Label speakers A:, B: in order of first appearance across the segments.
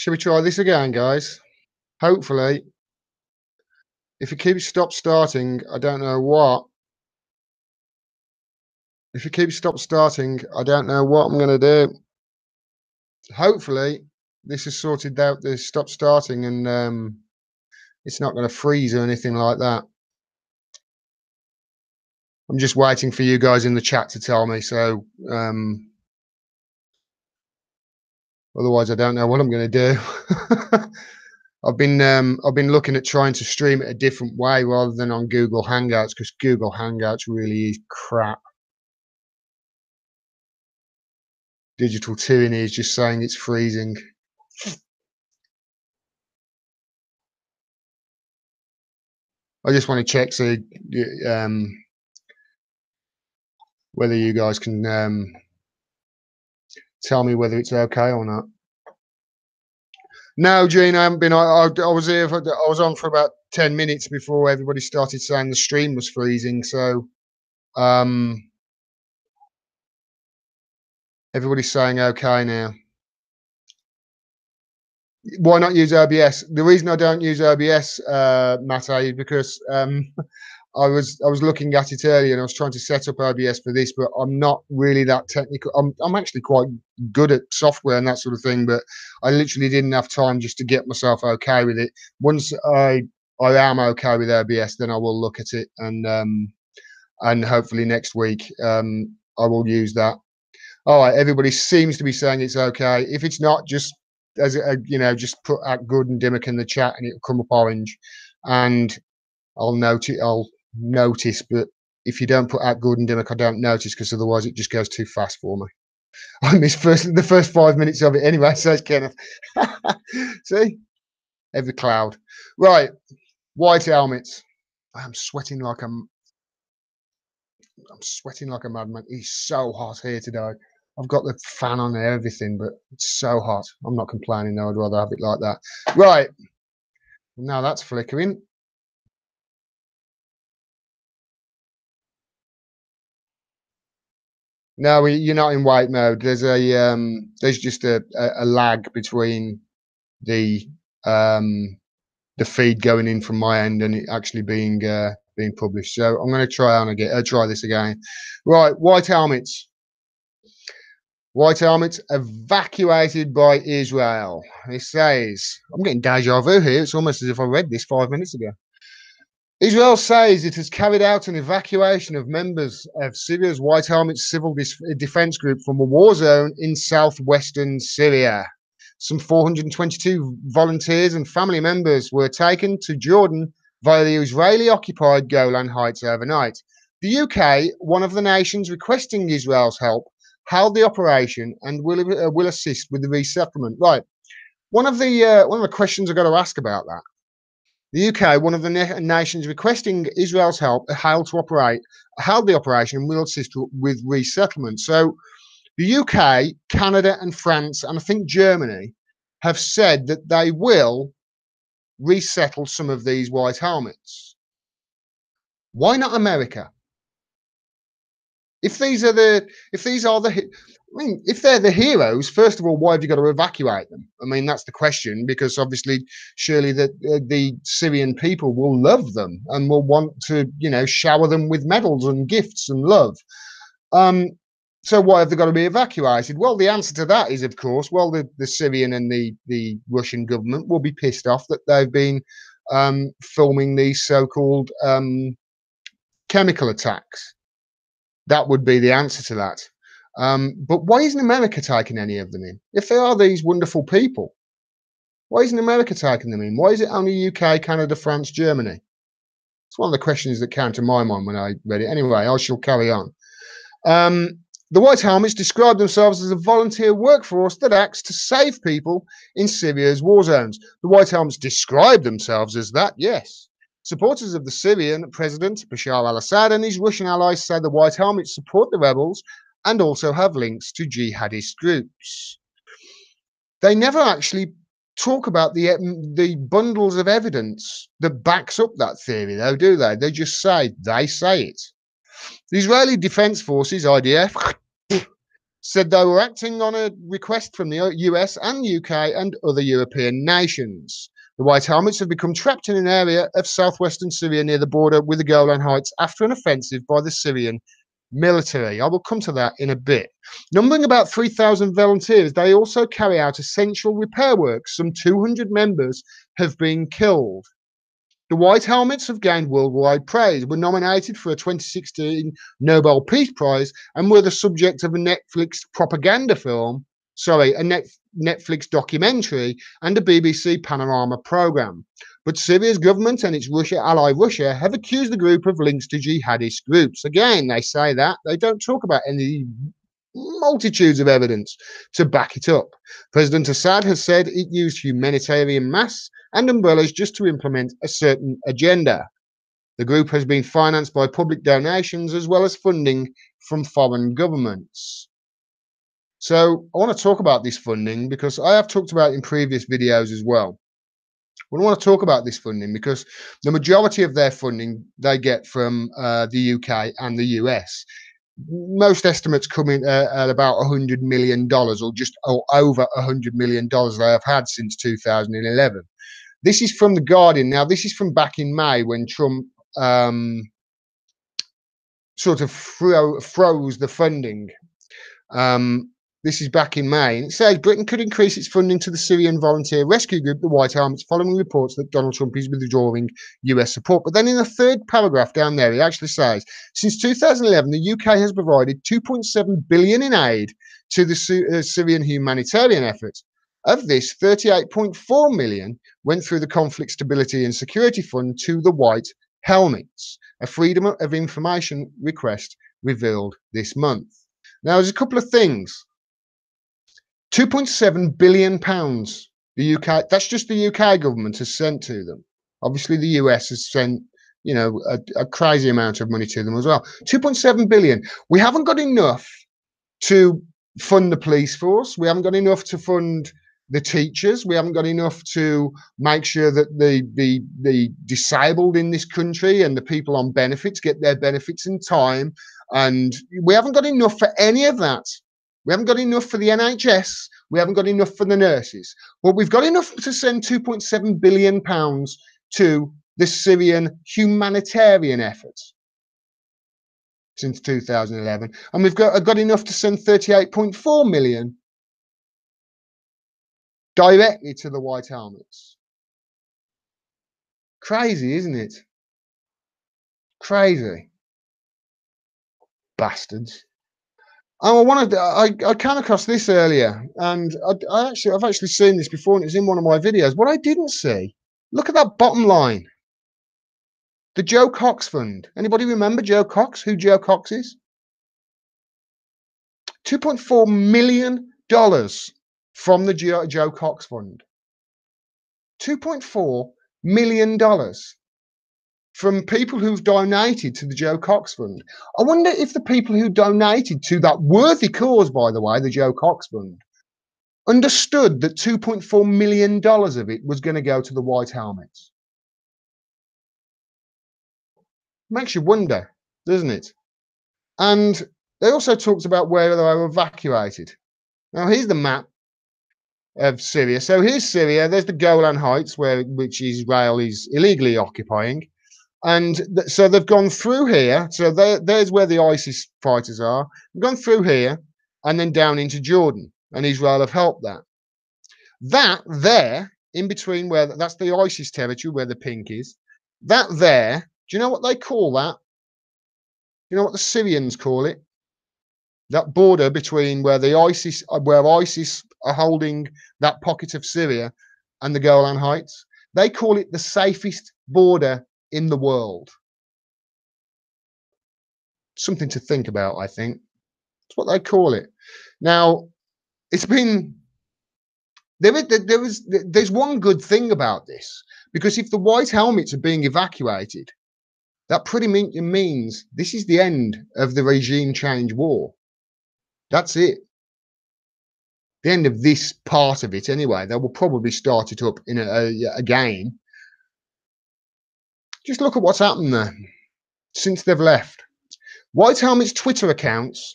A: Shall we try this again, guys? Hopefully, if it keeps stop starting, I don't know what. If it keeps stop starting, I don't know what I'm gonna do. Hopefully, this has sorted out the stop starting and it's not gonna freeze or anything like that. I'm just waiting for you guys in the chat to tell me. So otherwise, I don't know what I'm gonna do. I've been looking at trying to stream it a different way rather than on Google Hangouts because Google Hangouts really is crap. Digital Tyranny is just saying it's freezing. I just want to check so whether you guys can tell me whether it's okay or not. No, Gene, I haven't been. I was here. I was on for about 10 minutes before everybody started saying the stream was freezing. So everybody's saying okay now. Why not use OBS? The reason I don't use OBS, Matt, is because I was looking at it earlier and I was trying to set up OBS for this, but I'm not really that technical. I'm actually quite good at software and that sort of thing, but I literally didn't have time just to get myself okay with it. Once I am okay with OBS, then I will look at it and hopefully next week I will use that. All right, everybody seems to be saying it's okay. If it's not, just just put at good and Dimmock in the chat and it'll come up orange, and I'll notice. But if you don't put at good and Dimmock, I don't notice because otherwise it just goes too fast for me. I missed the first 5 minutes of it anyway, says Kenneth. See, every cloud. Right, white helmets. I'm sweating like a madman. It's so hot here today. I've got the fan on and everything, but it's so hot. I'm not complaining though. I'd rather have it like that. Right. Now that's flickering. No, you're not in white mode. There's just a lag between the feed going in from my end and it actually being published. So I'm going to try this again. Right, white helmets. White helmets evacuated by Israel. It says, I'm getting deja vu here. It's almost as if I read this 5 minutes ago. Israel says it has carried out an evacuation of members of Syria's White Helmet Civil Defense Group from a war zone in southwestern Syria. Some 422 volunteers and family members were taken to Jordan via the Israeli-occupied Golan Heights overnight. The UK, one of the nations requesting Israel's help, held the operation and will assist with the resettlement. Right. One of the questions I've got to ask about that. The UK, one of the nations requesting Israel's help, held the operation and will assist with resettlement. So the UK, Canada and France, and I think Germany have said that they will resettle some of these white helmets. Why not America? If they're the heroes, first of all, why have you got to evacuate them? I mean, that's the question, because obviously, surely the Syrian people will love them and will want to, shower them with medals and gifts and love. So why have they got to be evacuated? Well, the answer to that is, of course, well, the Syrian and the Russian government will be pissed off that they've been filming these so-called chemical attacks. That would be the answer to that. But why isn't America taking any of them in? If they are these wonderful people, why isn't America taking them in? Why is it only UK, Canada, France, Germany? It's one of the questions that came to my mind when I read it. Anyway, I shall carry on. The White Helmets describe themselves as a volunteer workforce that acts to save people in Syria's war zones. The White Helmets describe themselves as that, yes. Supporters of the Syrian president, Bashar al-Assad, and his Russian allies say the White Helmets support the rebels and also have links to jihadist groups. They never actually talk about the bundles of evidence that backs up that theory, though, do they? They just say it. The Israeli Defense Forces, IDF, said they were acting on a request from the US and UK and other European nations. The White Helmets have become trapped in an area of southwestern Syria near the border with the Golan Heights after an offensive by the Syrian military. I will come to that in a bit. Numbering about 3,000 volunteers, they also carry out essential repair work. Some 200 members have been killed. The White Helmets have gained worldwide praise, were nominated for a 2016 Nobel Peace Prize, and were the subject of a Netflix propaganda film, Netflix documentary, and a BBC Panorama programme. But Syria's government and its Russia ally Russia have accused the group of links to jihadist groups. Again, they say that. They don't talk about any multitudes of evidence to back it up. President Assad has said it used humanitarian masks and umbrellas just to implement a certain agenda. The group has been financed by public donations as well as funding from foreign governments. So I want to talk about this funding because I have talked about it in previous videos as well. We want to talk about this funding because the majority of their funding they get from the UK and the US. Most estimates come in at about $100 million or over $100 million they have had since 2011. This is from The Guardian. Now, this is from back in May when Trump sort of froze the funding. This is back in May. And it says Britain could increase its funding to the Syrian volunteer rescue group, the White Helmets, following reports that Donald Trump is withdrawing US support. But then in the third paragraph down there, it actually says, since 2011, the UK has provided $2.7 billion in aid to the Syrian humanitarian efforts. Of this, $38.4 million went through the Conflict Stability and Security Fund to the White Helmets, a Freedom of Information request revealed this month. Now, there's a couple of things. £2.7 billion the UK, that's just the UK government has sent to them. Obviously, the US has sent, a crazy amount of money to them as well. 2.7 billion. We haven't got enough to fund the police force. We haven't got enough to fund the teachers. We haven't got enough to make sure that the disabled in this country and the people on benefits get their benefits in time. And we haven't got enough for any of that. We haven't got enough for the NHS. We haven't got enough for the nurses. But we've got enough to send £2.7 billion to the Syrian humanitarian efforts since 2011. And we've got enough to send 38.4 million directly to the White Helmets. Crazy, isn't it? Crazy. Bastards. I came across this earlier, and I've actually seen this before, and it's in one of my videos. What I didn't see, look at that bottom line. The Joe Cox Fund. Anybody remember Joe Cox? Who Joe Cox is? $2.4 million from the Joe Cox Fund. $2.4 million from people who've donated to the Joe Cox Fund. I wonder if the people who donated to that worthy cause, by the way, the Joe Cox Fund, understood that $2.4 million of it was going to go to the White Helmets. Makes you wonder, doesn't it? And they also talked about where they were evacuated. Now, here's the map of Syria. So here's Syria. There's the Golan Heights, which Israel is illegally occupying. And so they've gone through here. So there's where the ISIS fighters are. They've gone through here and then down into Jordan. And Israel have helped that. That there, in between that's the ISIS territory where the pink is. That there, do you know what they call that? You know what the Syrians call it? That border between where ISIS are holding that pocket of Syria and the Golan Heights. They call it the safest border in the world. Something to think about, I think. That's what they call it. Now, it's been there's one good thing about this, because if the White Helmets are being evacuated, that pretty means this is the end of the regime change war. That's it. The end of this part of it, anyway. They will probably start it up in again. Just look at what's happened there since they've left. White Helmet's Twitter accounts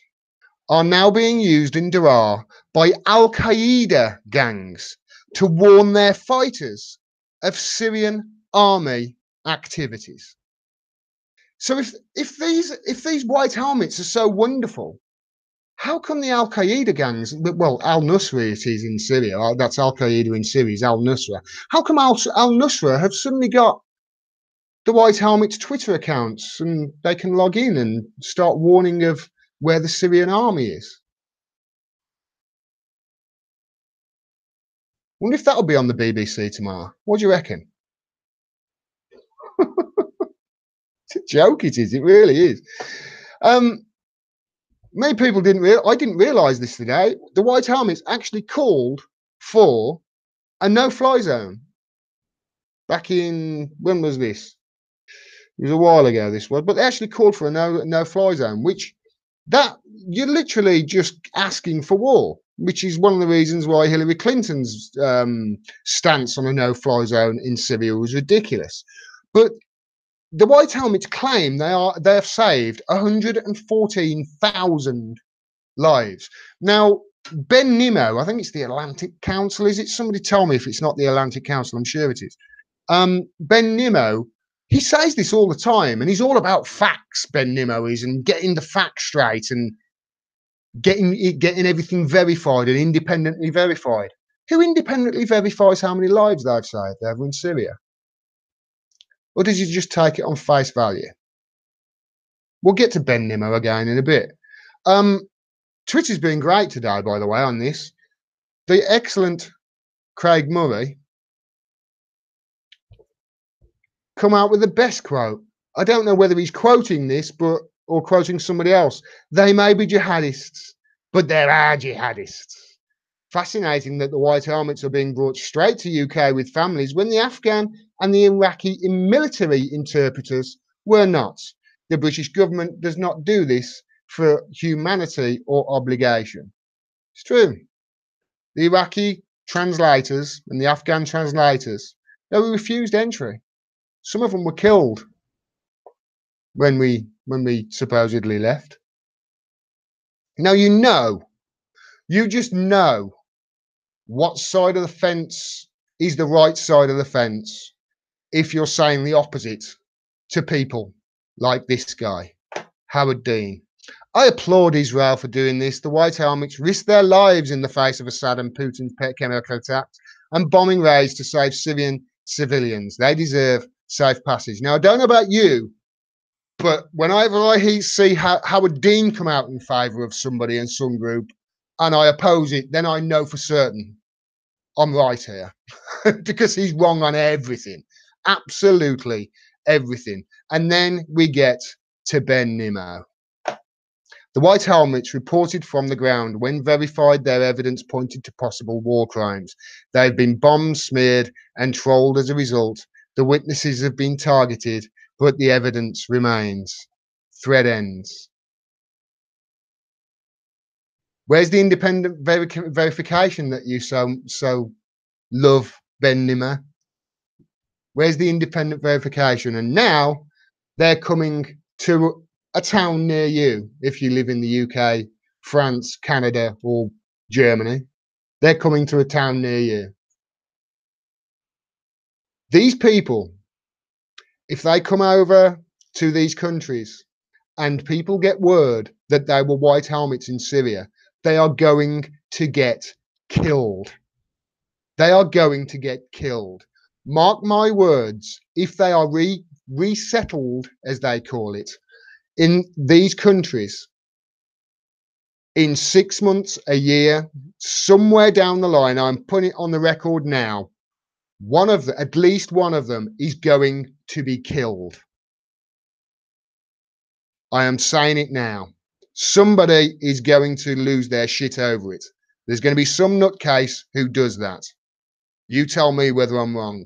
A: are now being used in Daraa by Al Qaeda gangs to warn their fighters of Syrian army activities. So if these white helmets are so wonderful, how come the Al Qaeda gangs, well, Al Nusra it is in Syria, that's Al Qaeda in Syria, is Al Nusra. How come Al Nusra have suddenly got the White Helmet's Twitter accounts and they can log in and start warning of where the Syrian army is? Wonder if that'll be on the BBC tomorrow. What do you reckon? It's a joke, it is. It really is. Many people I didn't realise this today. The White Helmets actually called for a no-fly zone. Back in, when was this? It was a while ago, this was, but they actually called for a no-fly zone, which that you're literally just asking for war, which is one of the reasons why Hillary Clinton's stance on a no-fly zone in Syria was ridiculous. But the White Helmets claim they have saved 114,000 lives. Now, Ben Nimmo, I think it's the Atlantic Council, is it? Somebody tell me if it's not the Atlantic Council. I'm sure it is. Ben Nimmo, he says this all the time, and he's all about facts. Ben Nimmo is, and getting the facts straight and getting everything verified and independently verified. Who independently verifies how many lives they've saved over in Syria? Or does he just take it on face value? We'll get to Ben Nimmo again in a bit. Twitter's been great today, by the way, on this. The excellent Craig Murray come out with the best quote. I don't know whether he's quoting this, or quoting somebody else. They may be jihadists, but there are jihadists. Fascinating that the White Helmets are being brought straight to UK with families when the Afghan and the Iraqi military interpreters were not. The British government does not do this for humanity or obligation. It's true. The Iraqi translators and the Afghan translators, they were refused entry. Some of them were killed when we supposedly left. Now you just know what side of the fence is the right side of the fence if you're saying the opposite to people like this guy, Howard Dean. I applaud Israel for doing this. The White Helmets risked their lives in the face of Assad and Putin's chemical attacks and bombing raids to save Syrian civilians. They deserve safe passage. Now, I don't know about you, but whenever I see Howard Dean come out in favour of somebody and some group, and I oppose it, then I know for certain I'm right here because he's wrong on everything, absolutely everything. And then we get to Ben Nimmo. The White Helmets reported from the ground when verified their evidence pointed to possible war crimes. They've been bombed, smeared, and trolled as a result. The witnesses have been targeted, but the evidence remains. Thread ends. Where's the independent verification that you so love, Ben Nimmo? Where's the independent verification? And now they're coming to a town near you. If you live in the UK, France, Canada, or Germany, they're coming to a town near you. These people, if they come over to these countries and people get word that they were White Helmets in Syria, they are going to get killed. They are going to get killed. Mark my words, if they are resettled, as they call it, in these countries, in 6 months, a year, somewhere down the line, I'm putting it on the record now, at least one of them is going to be killed. I am saying it now. Somebody is going to lose their shit over it. There's going to be some nutcase who does that. You tell me whether I'm wrong.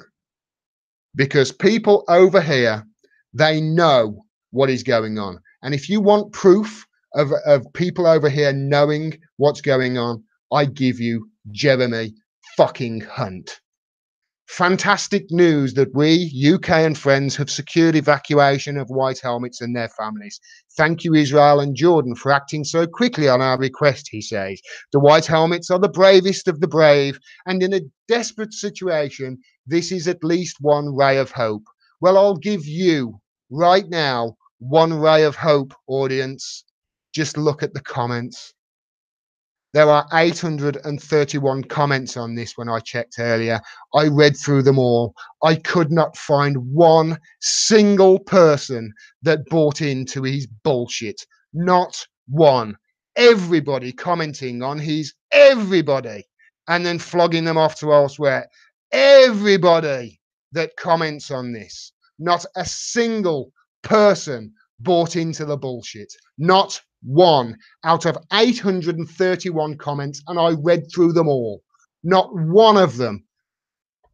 A: Because people over here, they know what is going on. And if you want proof of people over here knowing what's going on, I give you Jeremy fucking Hunt. Fantastic news that we, UK and friends, have secured evacuation of white helmets and their families. Thank you, Israel and Jordan, for acting so quickly on our request, he says. The white helmets are the bravest of the brave, and in a desperate situation, this is at least one ray of hope. Well, I'll give you, right now, one ray of hope, audience. Just look at the comments. There are 831 comments on this when I checked earlier. I read through them all. I could not find one single person that bought into his bullshit. Not one. Everybody commenting on his everybody and then flogging them off to elsewhere. Everybody that comments on this. Not a single person bought into the bullshit. Not one out of 831 comments, and I read through them all. Not one of them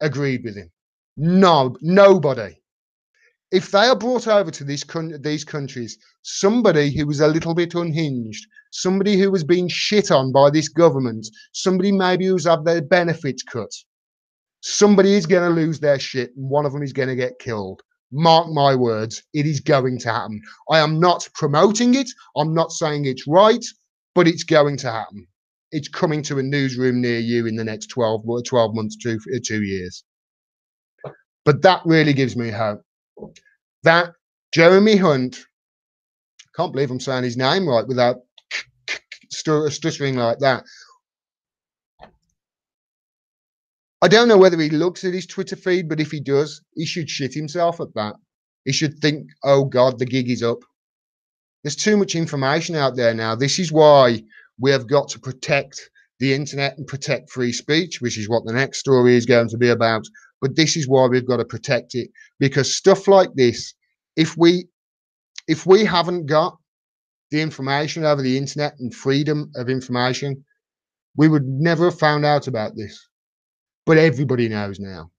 A: agreed with him. No, nobody. If they are brought over to these countries, somebody who was a little bit unhinged, somebody who was being shit on by this government, somebody maybe who's had their benefits cut, somebody is going to lose their shit, and one of them is going to get killed. Mark my words, it is going to happen. I am not promoting it. I'm not saying it's right, but it's going to happen. It's coming to a newsroom near you in the next 12 months to 2 years. But that really gives me hope. That Jeremy Hunt, can't believe I'm saying his name right without stuttering like that. I don't know whether he looks at his Twitter feed, but if he does, he should shit himself at that. He should think, oh God, the gig is up. There's too much information out there now. This is why we have got to protect the internet and protect free speech, which is what the next story is going to be about. But this is why we've got to protect it, because stuff like this, if we haven't got the information over the internet and freedom of information, we would never have found out about this. But everybody knows now.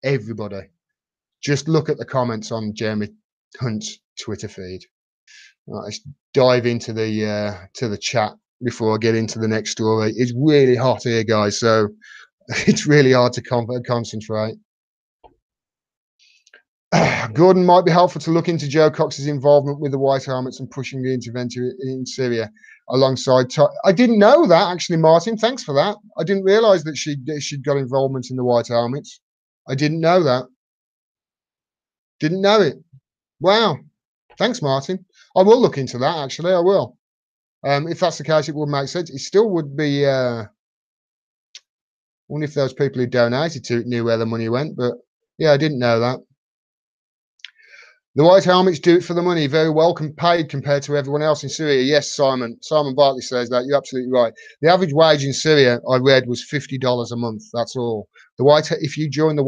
A: Everybody. Just look at the comments on Jeremy Hunt's Twitter feed. Right, let's dive into the chat before I get into the next story. It's really hot here, guys, so it's really hard to concentrate. Gordon, might be helpful to look into Joe Cox's involvement with the White Helmets and pushing the intervention in Syria alongside. I didn't know that, actually, Martin. Thanks for that. I didn't realise that she'd got involvement in the White Helmets. I didn't know that. Didn't know it. Wow. Thanks, Martin. I will look into that, actually. I will. If that's the case, it would make sense. It still would be. I wonder if those people who donated to it knew where the money went, but yeah, I didn't know that. The White Helmets do it for the money. Very well paid compared to everyone else in Syria. Yes, Simon. Simon Bartley says that. You're absolutely right. The average wage in Syria, I read, was $50 a month. That's all. If you join the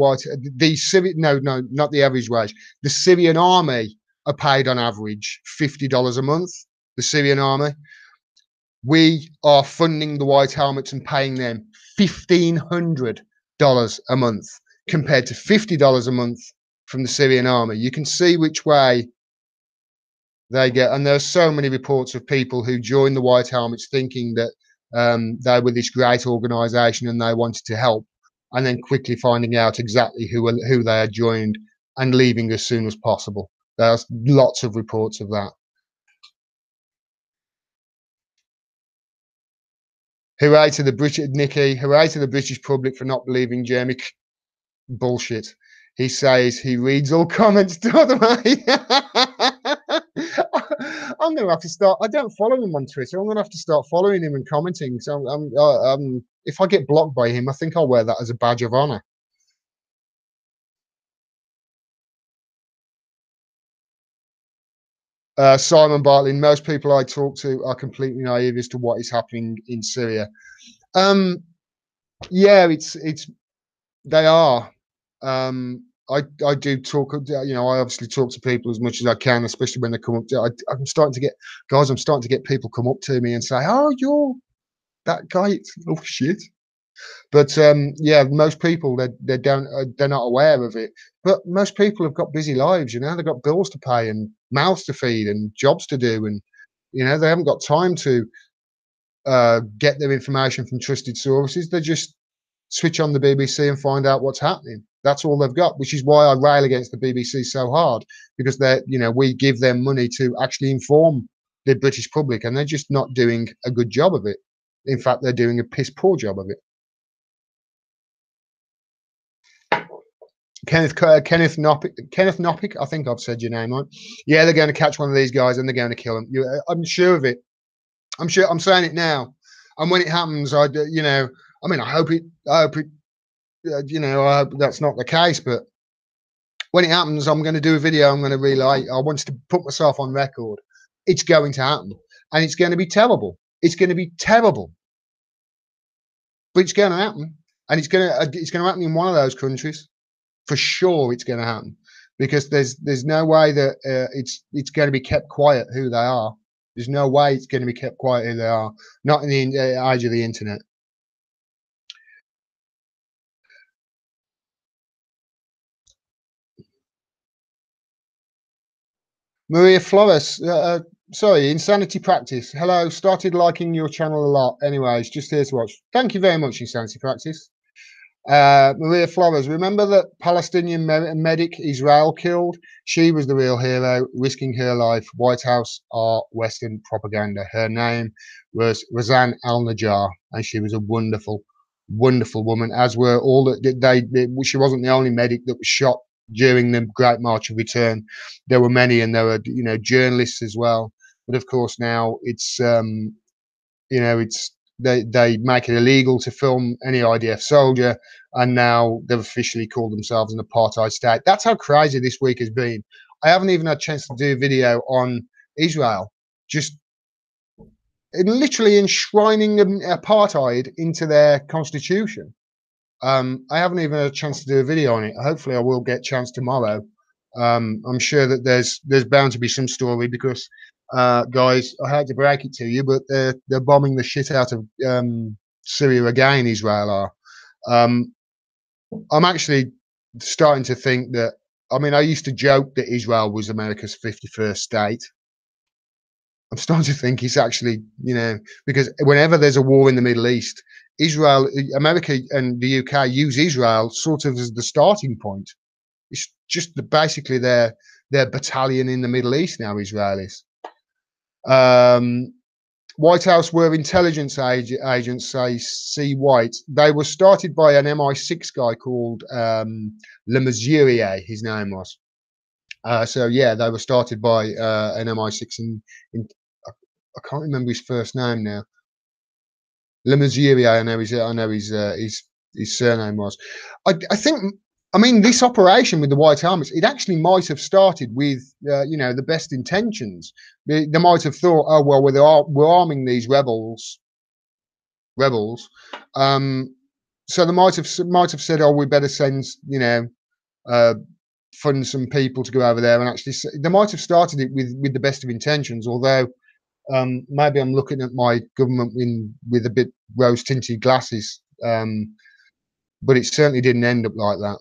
A: Syrian, no, not the average wage. The Syrian army are paid on average $50 a month. The Syrian army. We are funding the White Helmets and paying them $1,500 a month compared to $50 a month from the Syrian army. You can see which way they get, and there's so many reports of people who joined the White Helmets thinking that they were this great organization and they wanted to help, and then quickly finding out exactly who they had joined and leaving as soon as possible. There's lots of reports of that. Hooray to the British, Nikki. Hooray to the British public for not believing Jeremy. Bullshit. He says he reads all comments the other way. I'm going to have to start. I don't follow him on Twitter. I'm going to have to start following him and commenting. So if I get blocked by him, I think I'll wear that as a badge of honor. Simon Bartley, most people I talk to are completely naive as to what is happening in Syria. Yeah, they are. I do talk, I obviously talk to people as much as I can, especially when they come up to, I'm starting to get people come up to me and say, oh, you're that guy. Oh shit. But yeah, most people, they're not aware of it, but most people have got busy lives, they've got bills to pay and mouths to feed and jobs to do. And, they haven't got time to get their information from trusted sources. They just switch on the BBC and find out what's happening. That's all they've got, which is why I rail against the BBC so hard, because they're, we give them money to actually inform the British public, and they're just not doing a good job of it. In fact, they're doing a piss poor job of it. Kenneth Nopick, I think I've said your name right. Yeah, they're going to catch one of these guys and they're going to kill him. I'm sure of it. I'm sure. I'm saying it now. And when it happens, I hope it. I hope that's not the case. But when it happens, I'm going to do a video. I'm going to relay. I want to put myself on record. It's going to happen, and it's going to be terrible. It's going to be terrible, but it's going to happen, and it's going to happen in one of those countries. For sure, it's going to happen, because there's no way that it's going to be kept quiet who they are. There's no way it's going to be kept quiet who they are. Not in the age of the internet. Maria Flores, sorry, Insanity Practice. Hello, started liking your channel a lot. Anyways, just here to watch. Thank you very much, Insanity Practice. Maria Flores, remember that Palestinian medic Israel killed? She was the real hero, risking her life. White House are Western propaganda. Her name was Razan al-Najjar, and she was a wonderful, wonderful woman, as were all that she wasn't the only medic that was shot during the Great March of Return. There were many, and there were journalists as well. But of course now it's they make it illegal to film any IDF soldier, and now they've officially called themselves an apartheid state. That's how crazy this week has been. I haven't even had a chance to do a video on Israel, just literally enshrining apartheid into their constitution. I haven't even had a chance to do a video on it. Hopefully I will get a chance tomorrow. I'm sure that there's bound to be some story, because guys, I hate to break it to you, but they're bombing the shit out of Syria again. Israel are. I'm actually starting to think that. I mean, I used to joke that Israel was America's 51st state. I'm starting to think it's actually, because whenever there's a war in the Middle East, America and the UK use Israel sort of as the starting point. It's just basically their battalion in the Middle East now, Israelis. White House were intelligence agents, say C. White. They were started by an MI6 guy called Le Mesurier, his name was. So yeah, they were started by an MI6 in I can't remember his first name now. Le Mesurier, I know his surname was. I think. I mean, this operation with the White Army, it actually might have started with, the best intentions. They might have thought, oh well, we're arming these rebels. So they might have said, oh, we better send, fund some people to go over there, and actually, they might have started it with the best of intentions. Although, maybe I'm looking at my government with a bit rose tinted glasses, but it certainly didn't end up like that.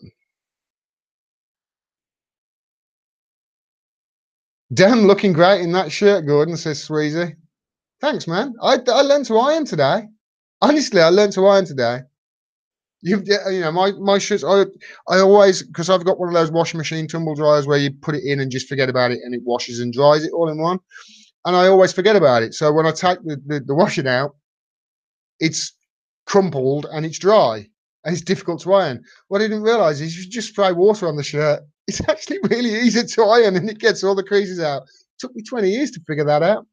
A: Damn, looking great in that shirt, Gordon, says Sweezy. Thanks, man. I learned to iron today. Honestly, I learned to iron today. My shirts. I always, because I've got one of those washing machine tumble dryers where you put it in and just forget about it, and it washes and dries it all in one. And I always forget about it. So when I take the washing out, it's crumpled and it's dry and it's difficult to iron. What I didn't realize is you just spray water on the shirt. It's actually really easy to iron, and it gets all the creases out. It took me 20 years to figure that out.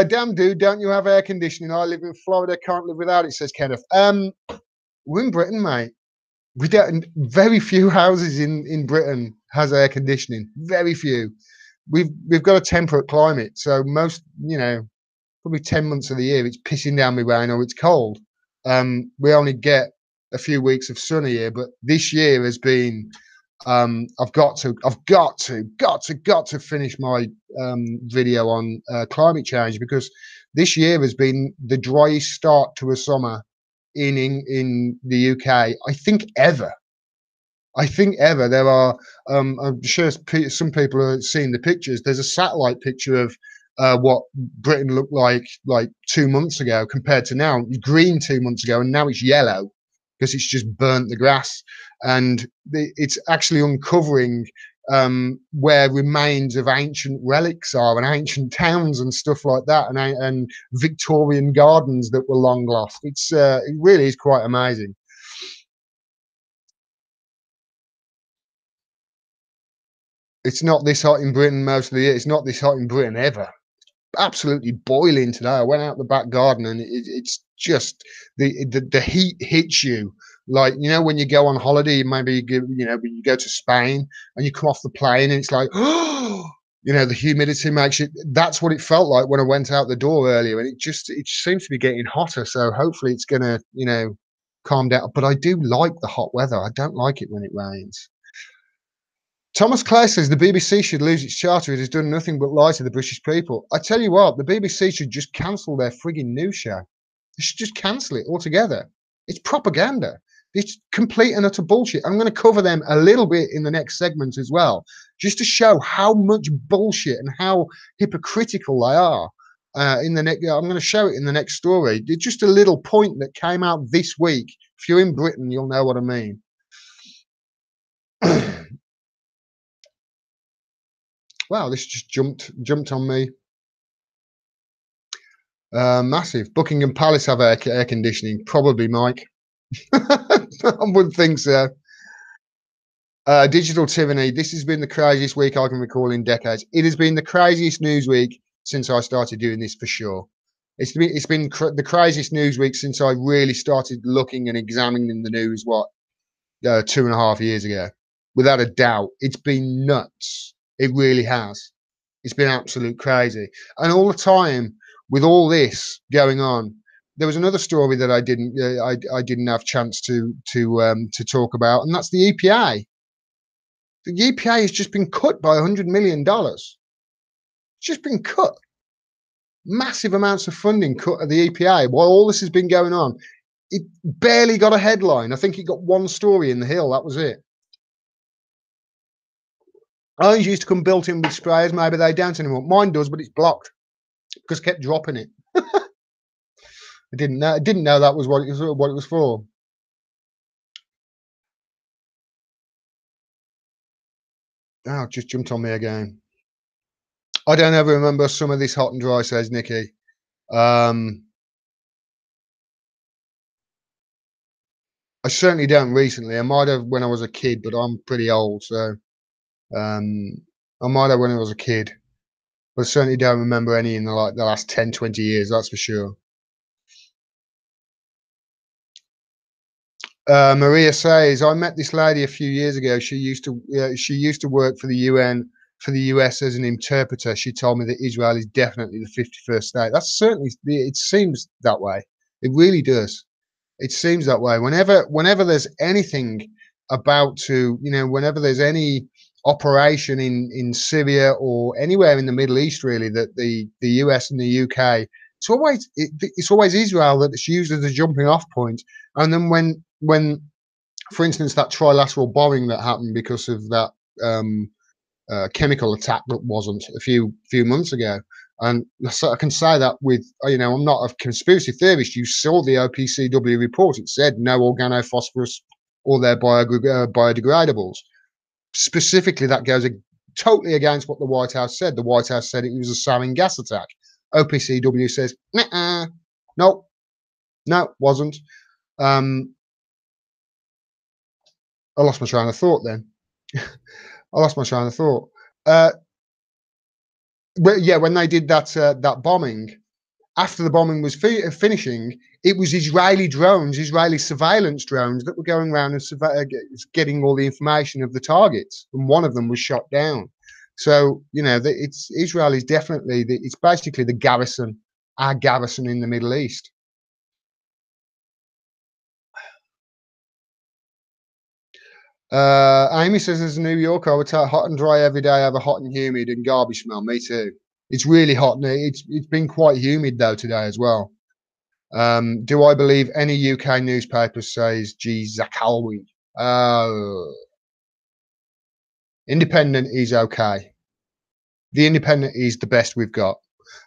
A: Damn, dude, don't you have air conditioning? I live in Florida, can't live without it, says Kenneth. We're in Britain, mate. We don't. Very few houses in Britain has air conditioning. Very few. We've got a temperate climate, so most, probably 10 months of the year it's pissing down with rain or it's cold. We only get a few weeks of sun a year, but this year has been. I've got to finish my video on climate change, because this year has been the driest start to a summer in the UK, I think ever. There are. I'm sure some people are seeing the pictures. There's a satellite picture of what Britain looked like 2 months ago compared to now. It was green 2 months ago, and now it's yellow. because it's just burnt the grass, and it's actually uncovering where remains of ancient relics are, and ancient towns and stuff like that, and Victorian gardens that were long lost. It really is quite amazing. It's not this hot in Britain most of the year. It's not this hot in Britain ever. Absolutely boiling today. I went out the back garden, and it's just the heat hits you like, when you go on holiday. Maybe you go to Spain and you come off the plane and it's like, oh, the humidity makes it. That's what it felt like when I went out the door earlier, and it seems to be getting hotter. So hopefully it's gonna calm down. But I do like the hot weather. I don't like it when it rains. Thomas Clay says the BBC should lose its charter. It has done nothing but lie to the British people. I tell you what, the BBC should just cancel their frigging news show. They should just cancel it altogether. It's propaganda. It's complete and utter bullshit. I'm going to cover them a little bit in the next segment as well, just to show how much bullshit and how hypocritical they are. I'm going to show it in the next story. It's just a little point that came out this week. If you're in Britain, you'll know what I mean. Wow, this just jumped on me. Massive. Buckingham Palace have air conditioning. Probably, Mike. I wouldn't think so. Digital tyranny. This has been the craziest week I can recall in decades. It has been the craziest news week since I started doing this, for sure. It's been the craziest news week since I really started looking and examining the news, 2.5 years ago. Without a doubt. It's been nuts. It really has. It's been absolute crazy. And all the time, with all this going on, there was another story that I didn't have chance to talk about, and that's the EPA. The EPA has just been cut by $100 million. It's just been cut. Massive amounts of funding cut at the EPA while all this has been going on. It barely got a headline. I think it got one story in the Hill. That was it. Ours used to come built in with sprayers. Maybe they don't anymore. Mine does, but it's blocked because I kept dropping it. I didn't know that was what it was for. Oh, just jumped on me again. I don't ever remember some of this hot and dry, says Nikki. I certainly don't recently. I might have when I was a kid, but I'm pretty old, so I might have when I was a kid. But I certainly don't remember any in the last 10, 20 years, that's for sure. Maria says, I met this lady a few years ago. She used to work for the UN, for the US as an interpreter. She told me that Israel is definitely the 51st state. That's certainly, it seems that way. It really does. It seems that way. Whenever there's anything about to, whenever there's any operation in Syria or anywhere in the Middle East, really, that the US and the UK, it's always Israel that's used as a jumping off point. And then when, for instance, that trilateral bombing that happened because of that chemical attack that wasn't a few months ago, and so I can say that with, I'm not a conspiracy theorist. You saw the OPCW report. It said no organophosphorus or their biodegradables. Specifically, that goes totally against what the White House said. The White House said it was a sarin gas attack. OPCW says, no, wasn't. I lost my train of thought then. But yeah, when they did that bombing, after the bombing was finishing, it was Israeli surveillance drones that were going around and getting all the information of the targets, and one of them was shot down. So Israel is definitely it's basically the garrison, our garrison in the Middle East. Amy says, as a New Yorker, I would take hot and dry every day over hot and humid and garbage smell. Me too. It's really hot. It's been quite humid though today as well. Do I believe any UK newspaper says G Zakalwi? Independent is okay. The Independent is the best we've got.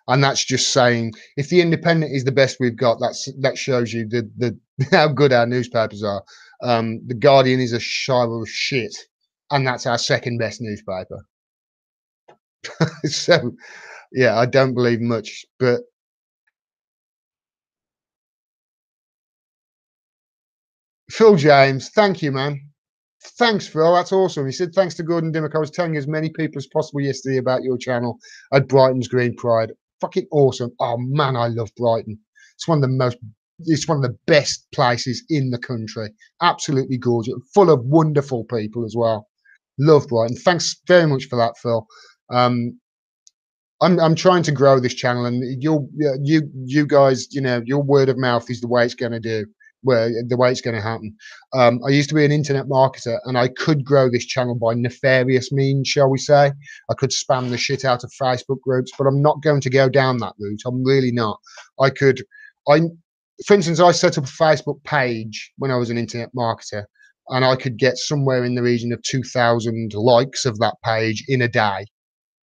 A: And that's just saying, if the Independent is the best we've got, that shows you the how good our newspapers are. The Guardian is a shower of shit, and that's our second best newspaper. So yeah, I don't believe much, but Phil James, thank you, man. Thanks, Phil. That's awesome. He said, thanks to Gordon Dimmock. I was telling as many people as possible yesterday about your channel at Brighton's Green Pride. Fucking awesome. Oh, man, I love Brighton. It's one of the most, it's one of the best places in the country. Absolutely gorgeous. Full of wonderful people as well. Love Brighton. Thanks very much for that, Phil. I'm trying to grow this channel, and you guys, you know, your word of mouth is the way it's going to do, where the way it's going to happen. I used to be an internet marketer, and I could grow this channel by nefarious means, shall we say. I could spam the shit out of Facebook groups, but I'm not going to go down that route. I'm really not. For instance, I set up a Facebook page when I was an internet marketer, and I could get somewhere in the region of 2,000 likes of that page in a day.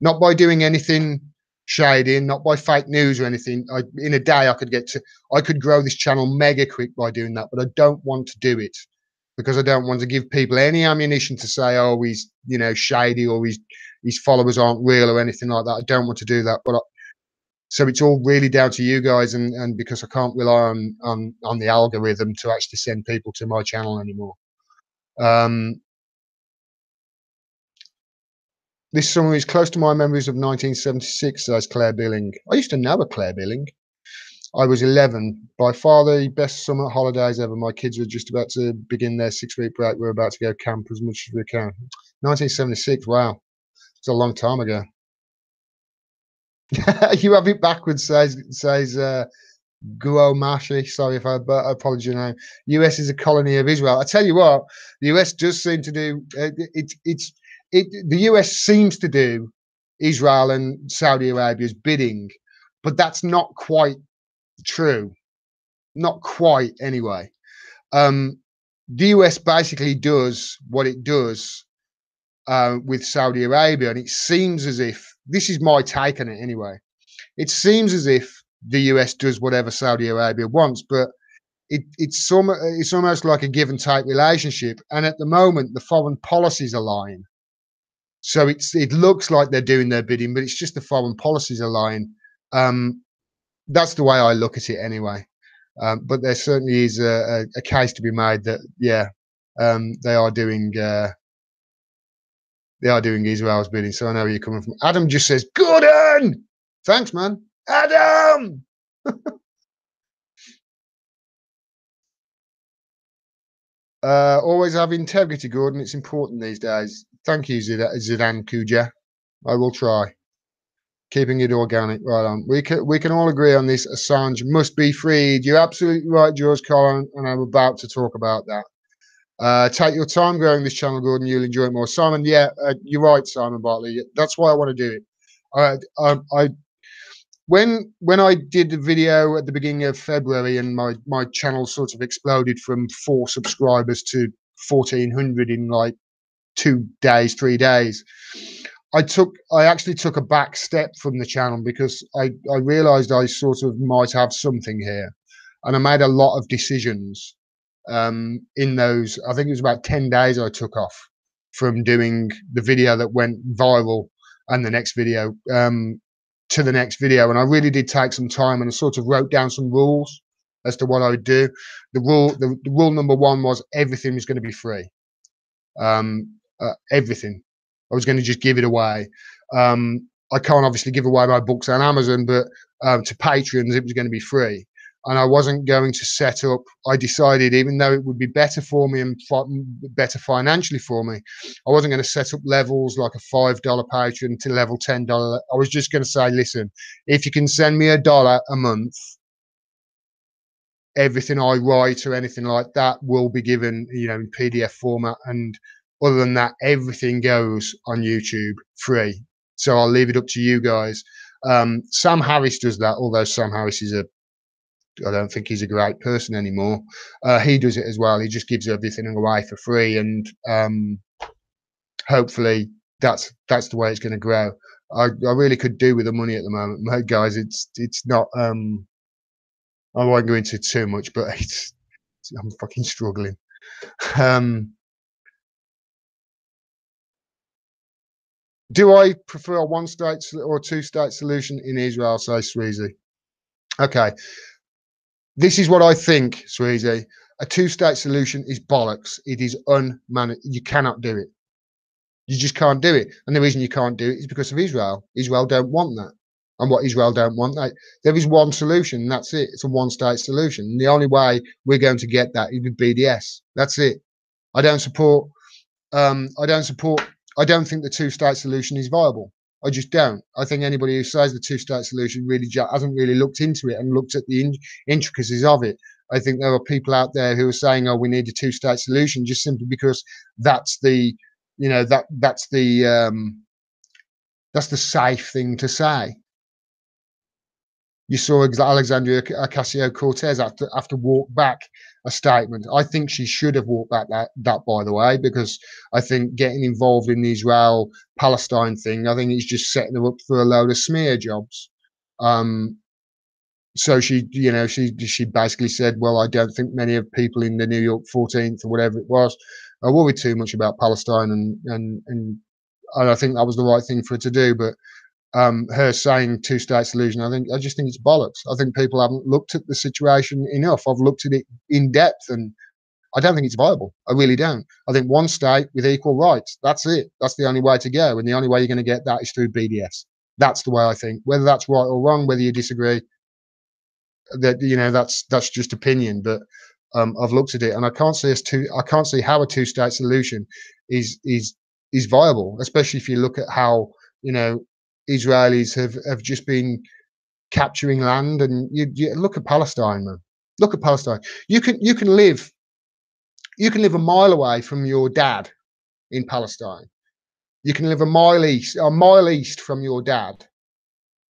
A: Not by doing anything shady, not by fake news or anything. In a day, I could grow this channel mega quick by doing that, but I don't want to do it because I don't want to give people any ammunition to say, oh, he's, you know, shady, or his followers aren't real or anything like that. I don't want to do that. So it's all really down to you guys, and because I can't rely on the algorithm to actually send people to my channel anymore. This summer is close to my memories of 1976, says Claire Billing. I used to know a Claire Billing. I was 11. By far the best summer holidays ever. My kids were just about to begin their 6-week break. We're about to go camp as much as we can. 1976, wow. It's a long time ago. You have it backwards, says Guo Mashi. Sorry if I apologize your name. US is a colony of Israel. I tell you what, the US does seem to do the US seems to do Israel and Saudi Arabia's bidding, but that's not quite true. Not quite, anyway. The US basically does what it does with Saudi Arabia, and it seems as if, this is my take on it anyway, it seems as if the US does whatever Saudi Arabia wants, but it's almost like a give and take relationship. And at the moment, the foreign policies align. So it looks like they're doing their bidding, but it's just the foreign policies align. That's the way I look at it anyway. But there certainly is a case to be made that, yeah, they are doing Israel's bidding. So I know where you're coming from. Adam just says, Gordon! Thanks, man. Adam! Always have integrity, Gordon. It's important these days. Thank you, Zidane Kuja. I will try. Keeping it organic, right on. We can all agree on this. Assange must be freed. You're absolutely right, George Collin, and I'm about to talk about that. Take your time growing this channel, Gordon. You'll enjoy it more. Simon, yeah, you're right, Simon Bartley. That's why I want to do it. When I did the video at the beginning of February, and my channel sort of exploded from 4 subscribers to 1,400 in like 2 days, 3 days. I actually took a back step from the channel because I realized I sort of might have something here, and I made a lot of decisions in those. I think it was about 10 days I took off from doing the video that went viral and the next video to the next video, and I really did take some time, and I sort of wrote down some rules as to what I would do. The rule number 1 was everything was going to be free. Everything. I was going to just give it away. I can't obviously give away my books on Amazon, but to patrons it was going to be free. And I wasn't going to set up, I decided, even though it would be better for me and better financially for me, I wasn't going to set up levels like a $5 patron to level $10. I was just going to say, listen, if you can send me $1 a month, everything I write or anything like that will be given, you know, in PDF format. And other than that, everything goes on YouTube free. So I'll leave it up to you guys. Sam Harris does that, although Sam Harris is I don't think he's a great person anymore. He does it as well. He just gives everything away for free, and hopefully that's the way it's going to grow. I really could do with the money at the moment, mate, guys. It's not. I won't go into it too much, but I'm fucking struggling. Um, do I prefer a one-state or a two-state solution in Israel? Says Sweezy. Okay, this is what I think, Sweezy. A two-state solution is bollocks. It is unmanaged. You cannot do it. You just can't do it. And the reason you can't do it is because of Israel. Israel don't want that. And what Israel don't want, there is one solution, and that's it. It's a one-state solution. And the only way we're going to get that is with BDS. That's it. I don't support. I don't support. I don't think the two-state solution is viable. I just don't. I think anybody who says the two-state solution really hasn't really looked into it and looked at the intricacies of it. I think there are people out there who are saying, "Oh, we need a two-state solution," just simply because that's the, that's the safe thing to say. You saw Alexandria Ocasio-Cortez after walk back a statement. I think she should have walked back that by the way, because I think getting involved in the Israel-Palestine thing, I think it's just setting her up for a load of smear jobs. So she basically said, well, I don't think many of people in the New York 14th or whatever it was are worried too much about Palestine, and I think that was the right thing for her to do. But her saying two-state solution, I just think it's bollocks. I think people haven't looked at the situation enough. I've looked at it in depth, and I don't think it's viable. I really don't. I think one state with equal rights. That's it. That's the only way to go, and the only way you're going to get that is through BDS. That's the way I think. Whether that's right or wrong, whether you disagree, that's just opinion. But I've looked at it, and I can't see how a two-state solution is viable, especially if you look at how Israelis have just been capturing land, and you look at Palestine, man. Look at Palestine. You can live a mile away from your dad in Palestine. You can live a mile east from your dad,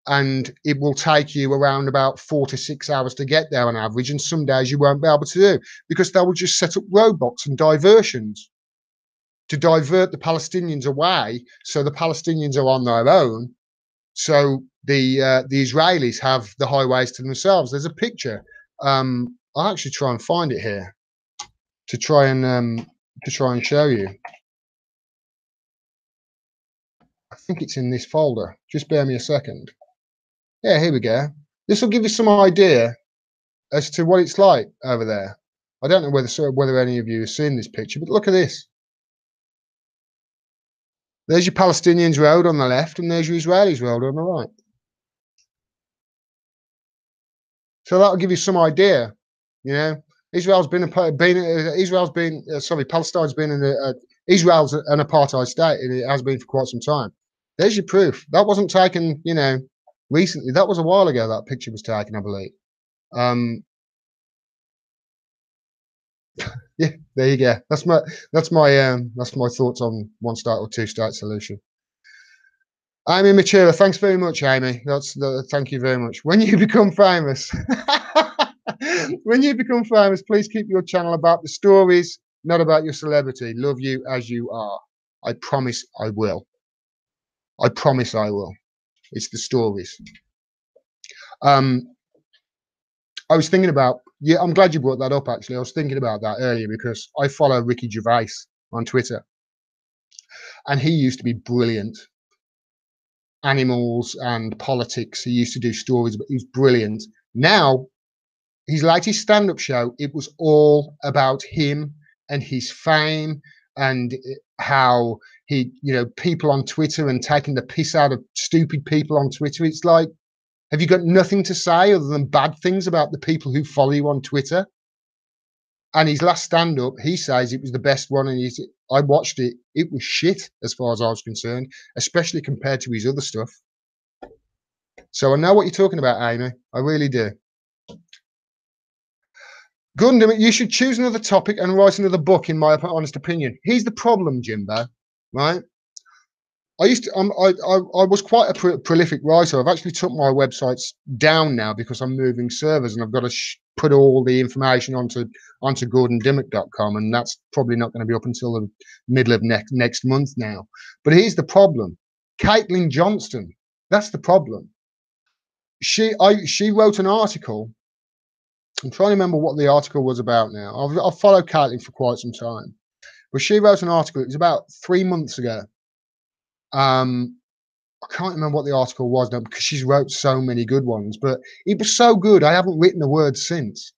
A: and it will take you around about 4 to 6 hours to get there on average. And some days you won't be able to do, because they will just set up roadblocks and diversions to divert the Palestinians away, so the Palestinians are on their own. So the Israelis have the highways to themselves. There's a picture. I'll actually try and find it here to try and show you. I think it's in this folder. Just bear me a second. Yeah, here we go. This will give you some idea as to what it's like over there. I don't know whether any of you have seen this picture, but look at this. There's your Palestinians road on the left, and there's your Israelis road on the right. So that'll give you some idea. Palestine's been Israel's an apartheid state, and it has been for quite some time. There's your proof. That wasn't taken, recently. That was a while ago. That picture was taken, I believe. Yeah, there you go. That's my thoughts on one-state or two-state solution. Amy Machula, thanks very much, Amy. Thank you very much. When you become famous, please keep your channel about the stories, not about your celebrity. Love you as you are. I promise I will. I promise I will. It's the stories. I was thinking about, I'm glad you brought that up, actually. I was thinking about that earlier because I follow Ricky Gervais on Twitter, and he used to be brilliant. Animals and politics. He used to do stories, but he was brilliant. Now, his latest stand-up show, it was all about him and his fame, and how he, people on Twitter and taking the piss out of stupid people on Twitter. It's like, have you got nothing to say other than bad things about the people who follow you on Twitter? And his last stand-up, he says it was the best one, and I watched it. It was shit as far as I was concerned, especially compared to his other stuff. So I know what you're talking about, Amy. I really do. Gundam, you should choose another topic and write another book, in my honest opinion. Here's the problem, Jimbo, right? I was quite a prolific writer. I've actually took my websites down now because I'm moving servers, and I've got to put all the information onto gordondimmock.com, and that's probably not going to be up until the middle of next month now. But here's the problem. Caitlin Johnston. That's the problem. She wrote an article. I'm trying to remember what the article was about now. I've followed Caitlin for quite some time, but she wrote an article. It was about 3 months ago. I can't remember what the article was now because she's wrote so many good ones, but it was so good. I haven't written a word since.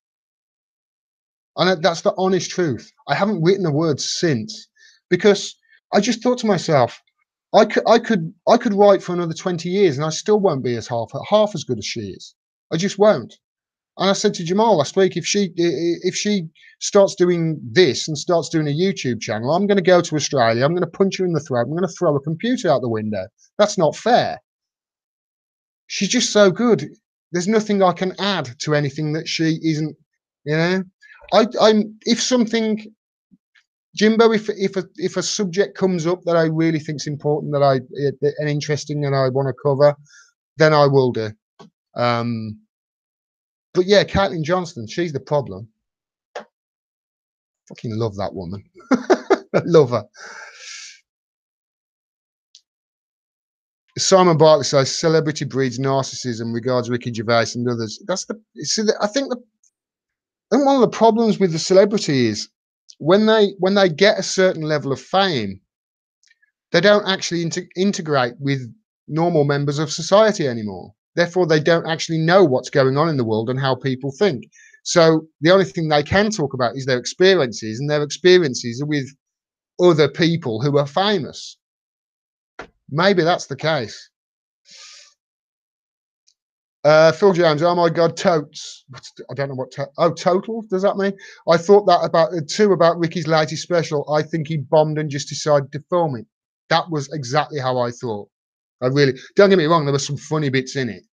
A: And that's the honest truth. I haven't written a word since because I just thought to myself, I could write for another 20 years and I still won't be as half as good as she is. I just won't. And I said to Jamal last week, if she starts doing this and starts doing a YouTube channel, I'm going to go to Australia. I'm going to punch her in the throat. I'm going to throw a computer out the window. That's not fair. She's just so good. There's nothing I can add to anything that she isn't. You know, if something, Jimbo, if a subject comes up that I really think's important, and interesting, and I want to cover, then I will do. But yeah, Caitlin Johnston, she's the problem. Fucking love that woman. Love her. Simon Bartley says celebrity breeds narcissism, regards Ricky Gervais and others. I think one of the problems with the celebrity is when they get a certain level of fame, they don't actually integrate with normal members of society anymore. Therefore, they don't actually know what's going on in the world and how people think. So the only thing they can talk about is their experiences, and their experiences are with other people who are famous. Maybe that's the case. Phil James, oh my God, totes. I don't know what. Total? Does that mean? I thought that about Ricky's latest special. I think he bombed and just decided to film it. That was exactly how I thought. I really, don't get me wrong, there were some funny bits in it,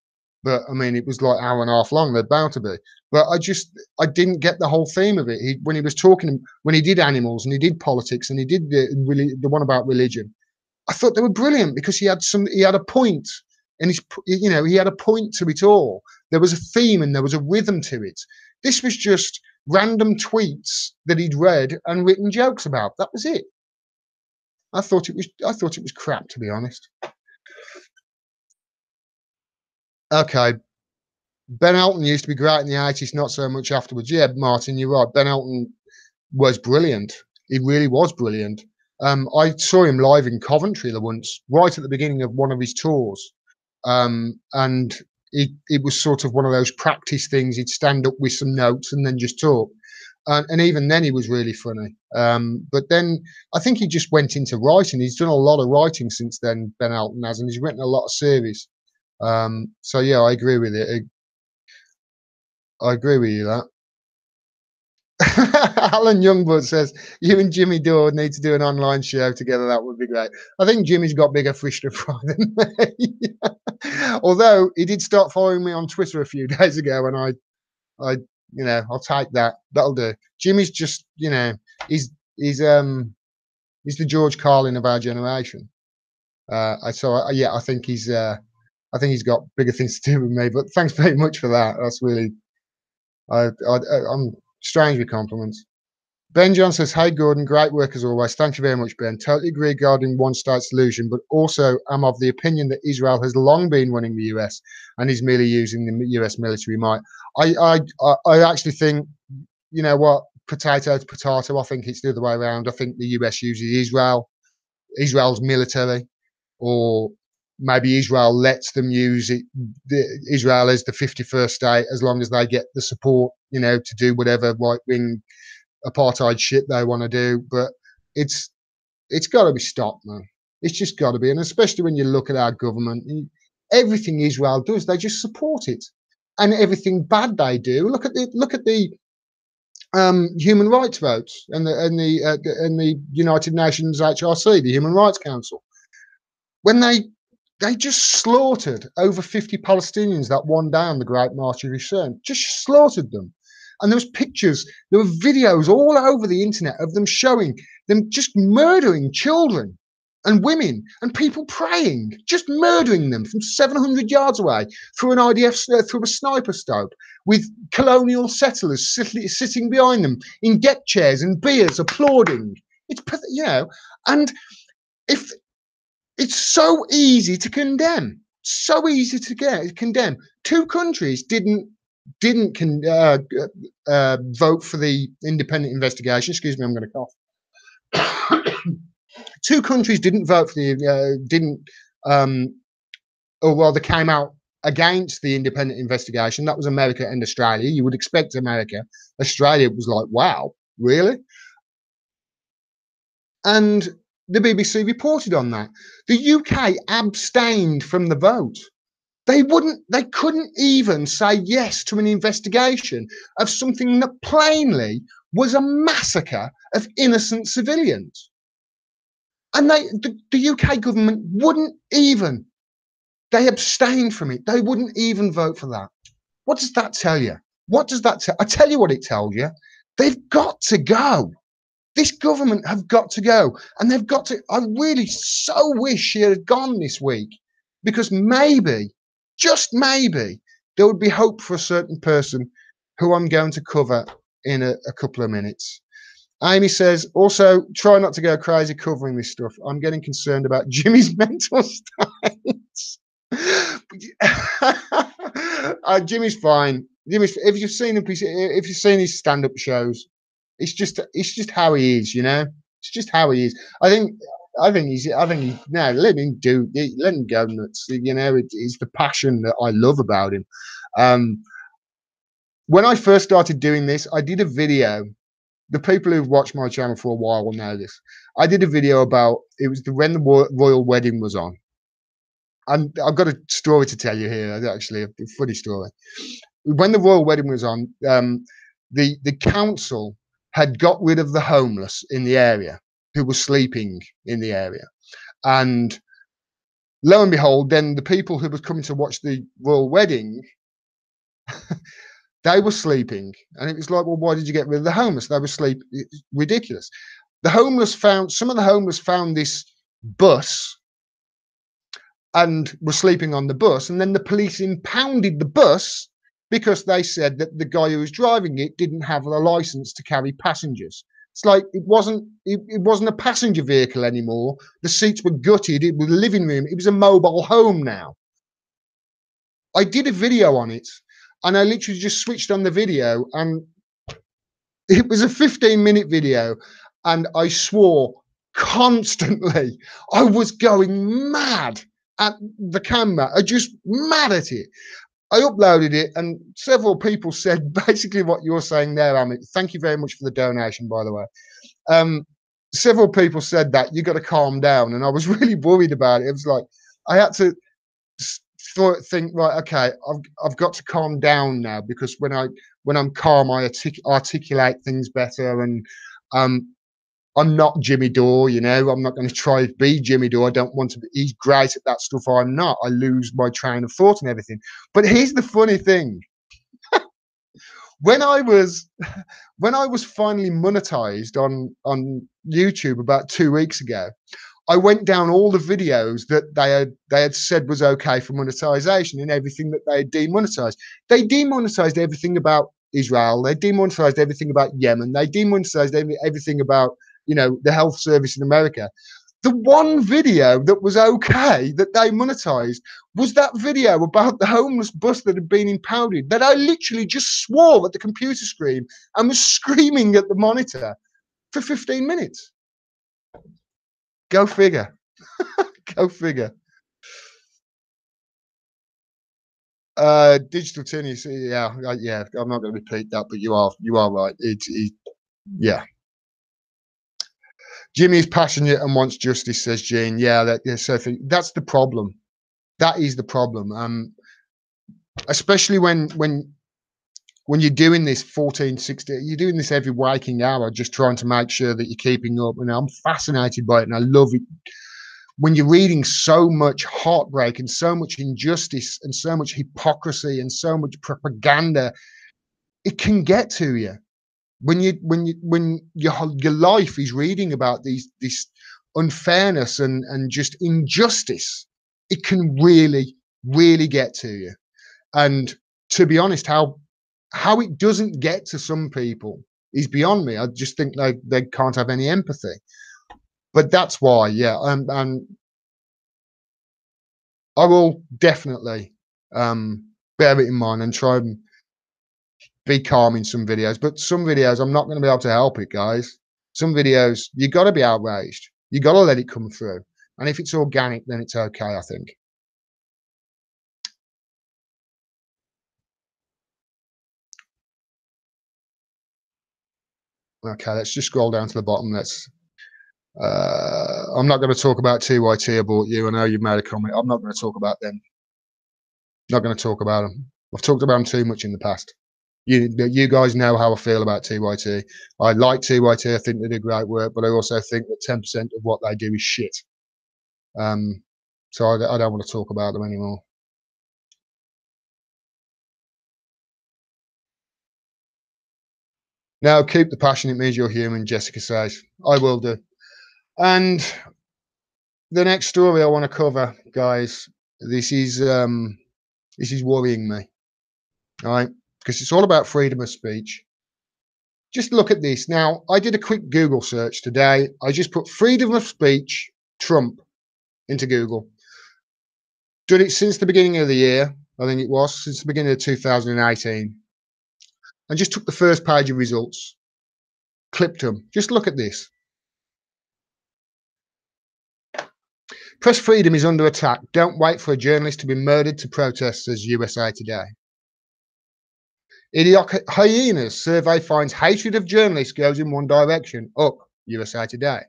A: but I mean, it was like hour and a half long. They're bound to be. But I didn't get the whole theme of it. When he was talking, when he did animals and he did politics and he did the one about religion, I thought they were brilliant because he had a point, and he had a point to it all. There was a theme and there was a rhythm to it. This was just random tweets that he'd read and written jokes about. That was it. I thought it was crap, to be honest. Okay. Ben Elton used to be great in the 80s, not so much afterwards. Yeah, Martin, you're right. Ben Elton was brilliant. He really was brilliant. I saw him live in Coventry once, right at the beginning of one of his tours. And it was sort of one of those practice things. He'd stand up with some notes and then just talk. And even then he was really funny. But then I think he just went into writing. He's done a lot of writing since then, Ben Elton has, and he's written a lot of series. So yeah, I agree with it. I agree with you that. Alan Youngblood says you and Jimmy Dore need to do an online show together. That would be great. I think Jimmy's got bigger fish to fry than me. Although he did start following me on Twitter a few days ago, and I I'll take that. That'll do. Jimmy's just he's the George Carlin of our generation. I think he's got bigger things to do with me. But thanks very much for that. That's really I'm strange with compliments. Ben John says, "Hey Gordon, great work as always. Thank you very much, Ben. Totally agree regarding one-state solution, but also am of the opinion that Israel has long been running the US and is merely using the US military might." I actually think, you know what, potato to potato. I think it's the other way around. I think the US uses Israel's military, or maybe Israel lets them use it. Israel is the 51st state as long as they get the support, to do whatever right-wing apartheid shit they want to do. But it's got to be stopped, man. It's just got to be. And especially when you look at our government, everything Israel does, they just support it, and everything bad they do. Look at the human rights votes and the United Nations HRC, the Human Rights Council, when they just slaughtered over 50 Palestinians that one day on the Great March of Return. Just slaughtered them. And there was pictures, there were videos all over the internet of them showing them just murdering children and women and people praying, just murdering them from 700 yards away through an IDF, through a sniper scope, with colonial settlers sitting behind them in deck chairs and beers applauding. It's, and if It's so easy to condemn. So easy to condemn. Two countries didn't vote for the independent investigation. Excuse me, I'm going to cough. Two countries didn't vote for the didn't or well, they came out against the independent investigation. That was America and Australia. You would expect America. Australia was like, wow, really? And the BBC reported on that. The UK abstained from the vote. They couldn't even say yes to an investigation of something that plainly was a massacre of innocent civilians. And the UK government wouldn't even, they abstained from it. They wouldn't even vote for that. What does that tell you? What does that tell? I tell you what it tells you. They've got to go. This government have got to go. And they've got to, I really so wish she had gone this week, because maybe, just maybe, there would be hope for a certain person who I'm going to cover in a couple of minutes. Amy says, also, try not to go crazy covering this stuff. I'm getting concerned about Jimmy's mental state. Jimmy's fine. Jimmy's, if you've seen him, if you've seen his stand-up shows, it's just how he is, you know. It's just how he is. I think he's no, let him go nuts. You know, it's the passion that I love about him. When I first started doing this, I did a video. The people who've watched my channel for a while will know this. I did a video about, it was when the royal wedding was on. And I've got a story to tell you here, actually, a funny story. When the royal wedding was on, the council had got rid of the homeless in the area who were sleeping in the area. And lo and behold, then the people who were coming to watch the royal wedding, they were sleeping. And it was like, well, why did you get rid of the homeless? They were sleeping. It's ridiculous. Some of the homeless found this bus and were sleeping on the bus. And then the police impounded the bus because they said that the guy who was driving it didn't have a license to carry passengers. It's like it wasn't a passenger vehicle anymore. The seats were gutted. It was a living room. It was a mobile home now. I did a video on it, and I literally just switched on the video, and it was a 15-minute video, and I swore constantly. I was going mad at the camera. I just mad at it. I uploaded it, and several people said basically what you're saying there, Amit. Thank you very much for the donation, by the way. Several people said that you got to calm down, and I was really worried about it. It was like I had to think, right, okay, I've got to calm down now, because when I'm calm, I articulate things better, and I'm not Jimmy Dore, you know. I'm not going to try to be Jimmy Dore. I don't want to be. He's great at that stuff. I'm not. I lose my train of thought and everything. But here's the funny thing. when I was finally monetized on YouTube about 2 weeks ago, I went down all the videos that they had said was okay for monetization, and everything that they had demonetized. They demonetized everything about Israel. They demonetized everything about Yemen. They demonetized everything about, you know, the health service in America. The one video that was okay that they monetized was that video about the homeless bus that had been impounded, that I literally just swore at the computer screen and was screaming at the monitor for 15 minutes. Go figure. Go figure. Digital tennis, yeah. I'm not going to repeat that, but you are right. Yeah. Jimmy is passionate and wants justice, says Jean. Yeah, Sophie. That's the problem. That is the problem. Especially when you're doing this 14, 16, you're doing this every waking hour, just trying to make sure that you're keeping up. And I'm fascinated by it, and I love it. When you're reading so much heartbreak and so much injustice and so much hypocrisy and so much propaganda, it can get to you. When your life is reading about this unfairness and just injustice, it can really, really get to you. And to be honest, how it doesn't get to some people is beyond me. I just think they can't have any empathy. But that's why, yeah. And I will definitely bear it in mind and try and be calm in some videos. But some videos, I'm not going to be able to help it, guys. Some videos, you got to be outraged. You got to let it come through. And if it's organic, then it's okay, I think. Okay, let's just scroll down to the bottom. I'm not going to talk about TYT about you. I know you've made a comment. I'm not going to talk about them. Not going to talk about them. I've talked about them too much in the past. You guys know how I feel about TYT. I like TYT. I think they do great work, but I also think that 10% of what they do is shit. So I don't want to talk about them anymore. Now, keep the passion. It means you're human, Jessica says. I will do. And the next story I want to cover, guys, this is worrying me, all right? Because it's all about freedom of speech. Just look at this. Now, I did a quick Google search today. I just put freedom of speech, Trump, into Google. Did it since the beginning of the year. I think it was since the beginning of 2018. And just took the first page of results, clipped them. Just look at this. Press freedom is under attack. Don't wait for a journalist to be murdered to protest, says USA Today. Idiot hyenas survey finds hatred of journalists goes in one direction. Up, USA Today.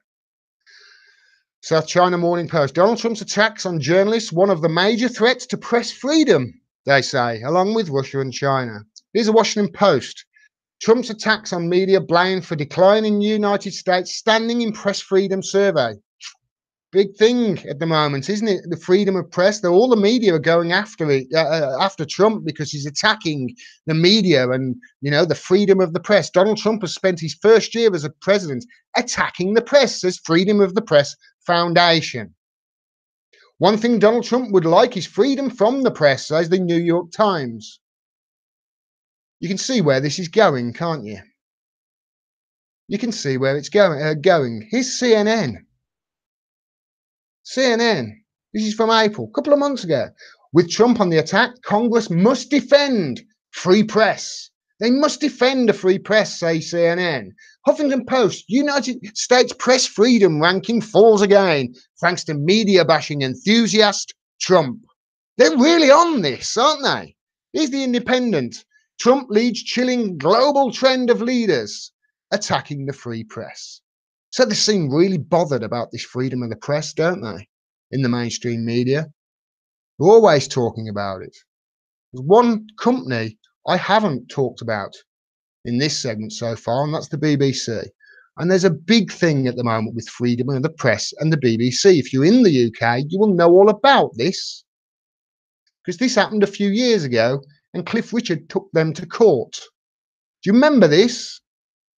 A: South China Morning Post. Donald Trump's attacks on journalists, one of the major threats to press freedom, they say, along with Russia and China. Here's a Washington Post. Trump's attacks on media blamed for decline in United States standing in press freedom survey. Big thing at the moment, isn't it? The freedom of press. All the media are going after it, after Trump, because he's attacking the media and, you know, the freedom of the press. Donald Trump has spent his first year as a president attacking the press, says Freedom of the Press Foundation. One thing Donald Trump would like is freedom from the press, says the New York Times. You can see where this is going, can't you? You can see where it's going. Here's CNN. CNN. This is from April, a couple of months ago. With Trump on the attack, Congress must defend free press. They must defend a free press, say CNN. Huffington Post, United States press freedom ranking falls again, thanks to media bashing enthusiast Trump. They're really on this, aren't they? Here's the Independent. Trump leads chilling global trend of leaders attacking the free press. So they seem really bothered about this freedom of the press, don't they? In the mainstream media. They're always talking about it. There's one company I haven't talked about in this segment so far, and that's the BBC. And there's a big thing at the moment with freedom of the press and the BBC. If you're in the UK, you will know all about this, because this happened a few years ago and Cliff Richard took them to court. Do you remember this?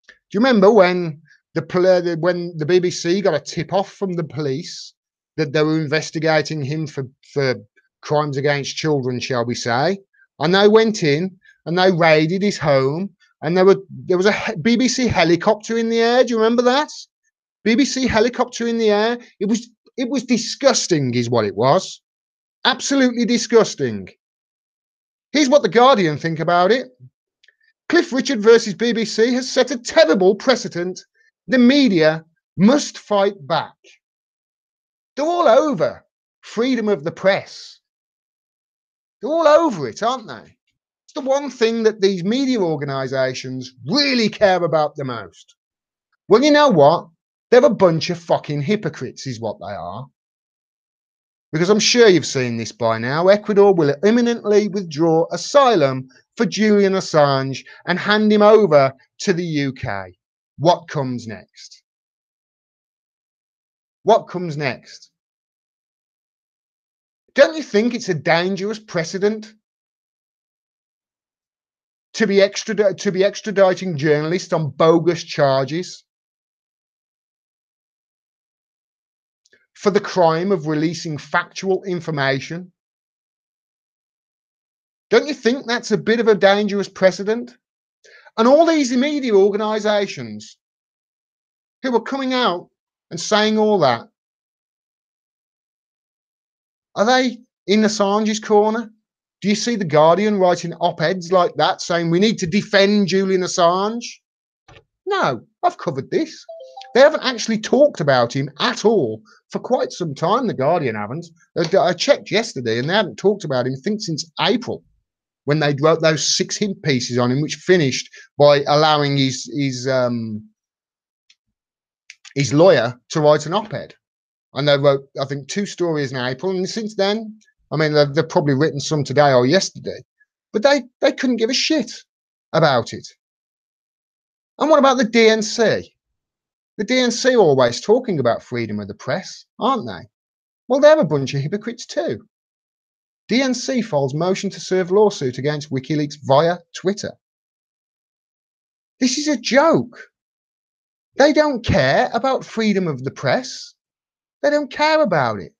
A: Do you remember when the BBC got a tip off from the police that they were investigating him for crimes against children, shall we say? And they went in and they raided his home, and there was a BBC helicopter in the air. Do you remember that? BBC helicopter in the air. It was disgusting, is what it was. Absolutely disgusting. Here's what the Guardian think about it. Cliff Richard versus BBC has set a terrible precedent. The media must fight back. They're all over freedom of the press. They're all over it, aren't they? It's the one thing that these media organisations really care about the most. Well, you know what? They're a bunch of fucking hypocrites, is what they are. Because I'm sure you've seen this by now. Ecuador will imminently withdraw asylum for Julian Assange and hand him over to the UK. What comes next? What comes next? Don't you think it's a dangerous precedent to be extraditing journalists on bogus charges for the crime of releasing factual information? Don't you think that's a bit of a dangerous precedent? And all these media organisations who are coming out and saying all that, are they in Assange's corner? Do you see the Guardian writing op-eds like that saying we need to defend Julian Assange? No, I've covered this. They haven't actually talked about him at all for quite some time. The Guardian haven't. I checked yesterday and they haven't talked about him, I think, since April, when they wrote those 6 hint pieces on him, which finished by allowing his lawyer to write an op-ed. And they wrote, I think, 2 stories in April. And since then, I mean, they've probably written some today or yesterday, but they couldn't give a shit about it. And what about the DNC? The DNC are always talking about freedom of the press, aren't they? Well, they're a bunch of hypocrites too. DNC files motion to serve lawsuit against WikiLeaks via Twitter. This is a joke. They don't care about freedom of the press. They don't care about it.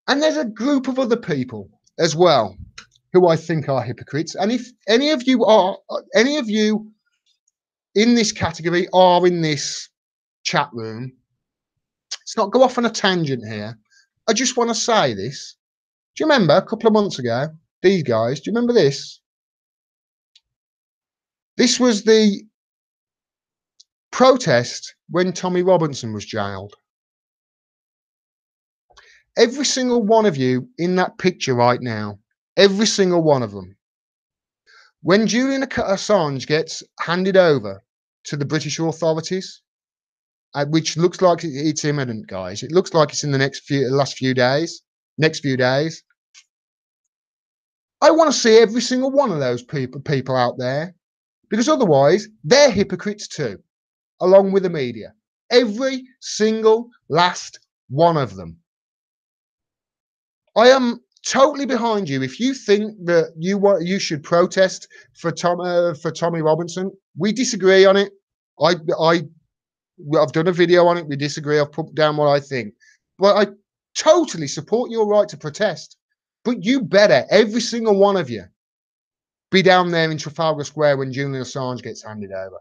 A: And there's a group of other people as well who I think are hypocrites. And if any of you in this category are in this chat room, let's not go off on a tangent here. I just want to say this. Do you remember a couple of months ago, these guys, do you remember this? This was the protest when Tommy Robinson was jailed. Every single one of you in that picture right now, every single one of them, when Julian Assange gets handed over to the British authorities, which looks like it's imminent, guys. It looks like it's in the next few days. I want to see every single one of those people out there, because otherwise they're hypocrites too, along with the media. Every single last one of them. I am totally behind you. If you think that you should protest for Tommy Robinson, we disagree on it. I've done a video on it. We disagree. I've put down what I think. But I totally support your right to protest. But you better, every single one of you, be down there in Trafalgar Square when Julian Assange gets handed over.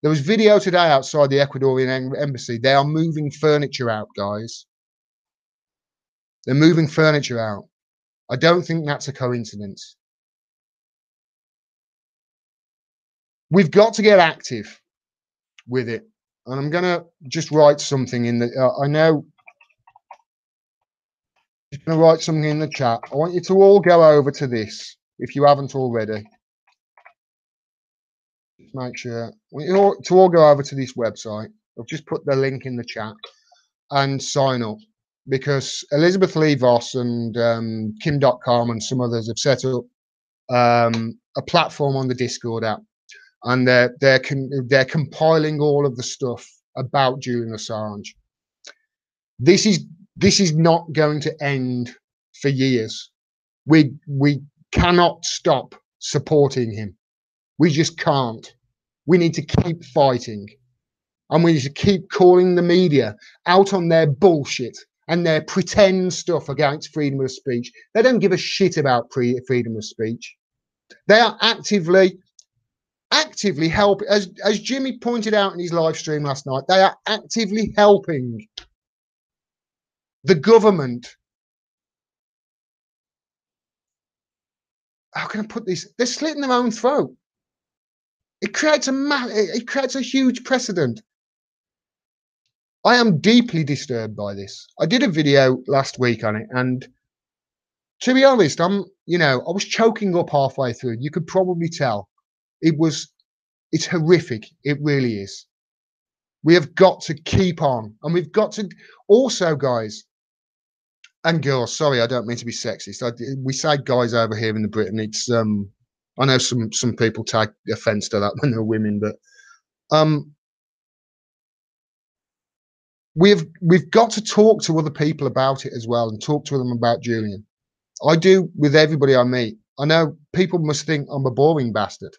A: There was video today outside the Ecuadorian embassy. They are moving furniture out, guys. They're moving furniture out. I don't think that's a coincidence. We've got to get active with it. And I'm going to just write something in the, I'm just going to write something in the chat. I want you to all go over to this, if you haven't already. Just make sure. I want you to all go over to this website. I've just put the link in the chat and sign up, because Elizabeth Lee Voss and Kim.com and some others have set up a platform on the Discord app. And they're compiling all of the stuff about Julian Assange. This is not going to end for years. We cannot stop supporting him. We just can't. We need to keep fighting, and we need to keep calling the media out on their bullshit and their pretend stuff against freedom of speech. They don't give a shit about freedom of speech. They are actively help, as Jimmy pointed out in his live stream last night, they are actively helping the government. How can I put this? They're slitting their own throat. It creates a huge precedent. I am deeply disturbed by this. I did a video last week on it, and to be honest, I was choking up halfway through. You could probably tell. It's horrific. It really is. We have got to keep on, and we've got to also, guys and girls. Sorry, I don't mean to be sexist. We say guys over here in the Britain. It's I know some people take offence to that when they're women, but we've got to talk to other people about it as well, and talk to them about Julian. I do with everybody I meet. I know people must think I'm a boring bastard,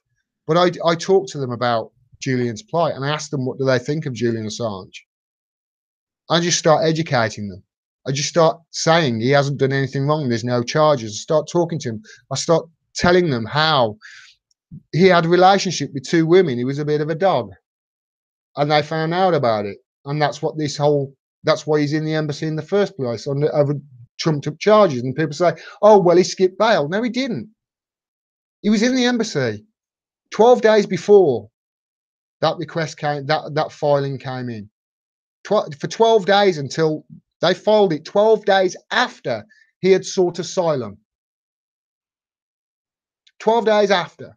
A: but I talk to them about Julian's plight, and I ask them what do they think of Julian Assange. I just start educating them. I just start saying he hasn't done anything wrong. There's no charges. I start talking to him. I start telling them how he had a relationship with 2 women. He was a bit of a dog, and they found out about it. And that's what this whole That's why he's in the embassy in the first place on over trumped up charges. And people say, oh, well, he skipped bail. No, he didn't. He was in the embassy 12 days before that request came, that filing came in. For 12 days until they filed it, 12 days after he had sought asylum. 12 days after.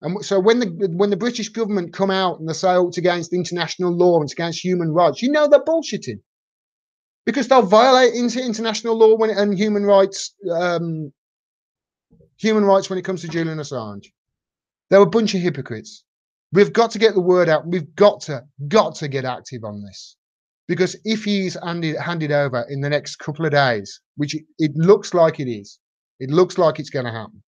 A: And so when the British government come out and they say, oh, it's against international law, it's against human rights, you know they're bullshitting. Because they'll violate international law and human rights when it comes to Julian Assange. They're a bunch of hypocrites. We've got to get the word out. We've got to get active on this. Because if he's handed over in the next couple of days, which it looks like it is, it looks like it's going to happen,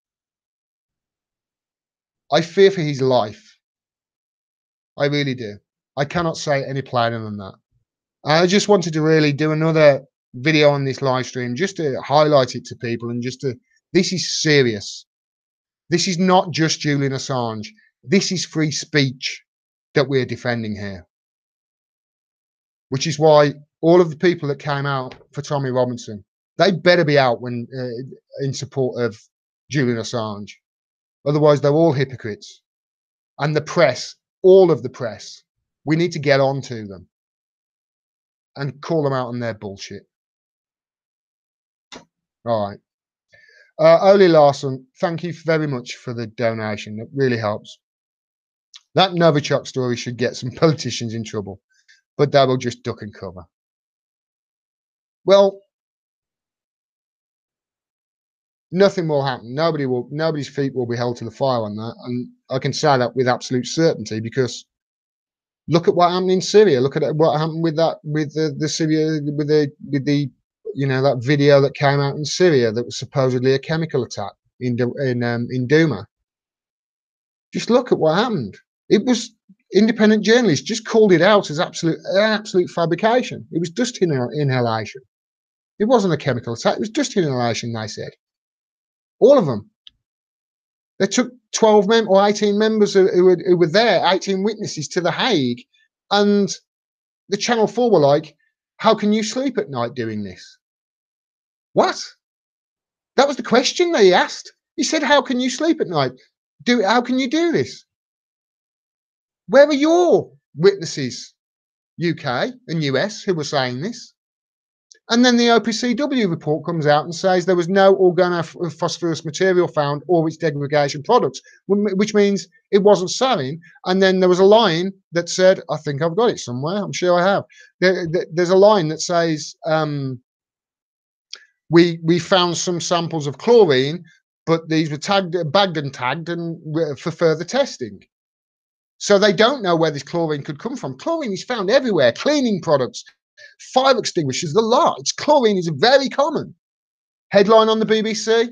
A: I fear for his life. I really do. I cannot say any plainer than that. I just wanted to really do another video on this live stream just to highlight it to people and this is serious. This is not just Julian Assange. This is free speech that we're defending here. Which is why all of the people that came out for Tommy Robinson, they better be out when in support of Julian Assange. Otherwise, they're all hypocrites. And the press, all of the press, we need to get on to them and call them out on their bullshit. All right. Oli Larson, thank you very much for the donation. It really helps. That Novichok story should get some politicians in trouble, but they will just duck and cover. Well, nothing will happen. Nobody's feet will be held to the fire on that, and I can say that with absolute certainty because look at what happened in Syria. Look at what happened with the Syria with the that video that came out in Syria that was supposedly a chemical attack in Douma. Just look at what happened. It was independent journalists just called it out as absolute fabrication. It was dust inhalation. It wasn't a chemical attack. It was dust inhalation, they said. All of them. They took 12 or 18 members who were there, 18 witnesses to The Hague, and the Channel 4 were like, how can you sleep at night doing this? What? That was the question they asked. He said, how can you sleep at night? How can you do this? Where are your witnesses, UK and US, who were saying this? And then the OPCW report comes out and says there was no organophosphorus material found or its degradation products, which means it wasn't sarin. And then there was a line that said, I think I've got it somewhere. I'm sure I have. There's a line that says, we found some samples of chlorine, but these were bagged and tagged for further testing. So they don't know where this chlorine could come from. Chlorine is found everywhere. Cleaning products, fire extinguishers, the lot. Chlorine is very common. Headline on the BBC: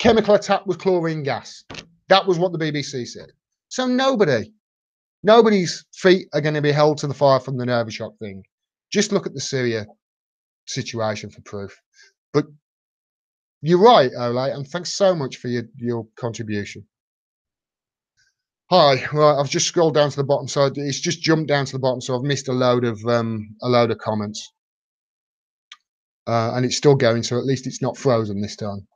A: chemical attack with chlorine gas. That was what the BBC said. So nobody's feet are going to be held to the fire from the Novichok thing. Just look at the Syria situation for proof. But you're right, Ole, and thanks so much for your contribution. Hi, right, I've just scrolled down to the bottom, so it's just jumped down to the bottom, so I've missed a load of comments, and it's still going, so at least it's not frozen this time.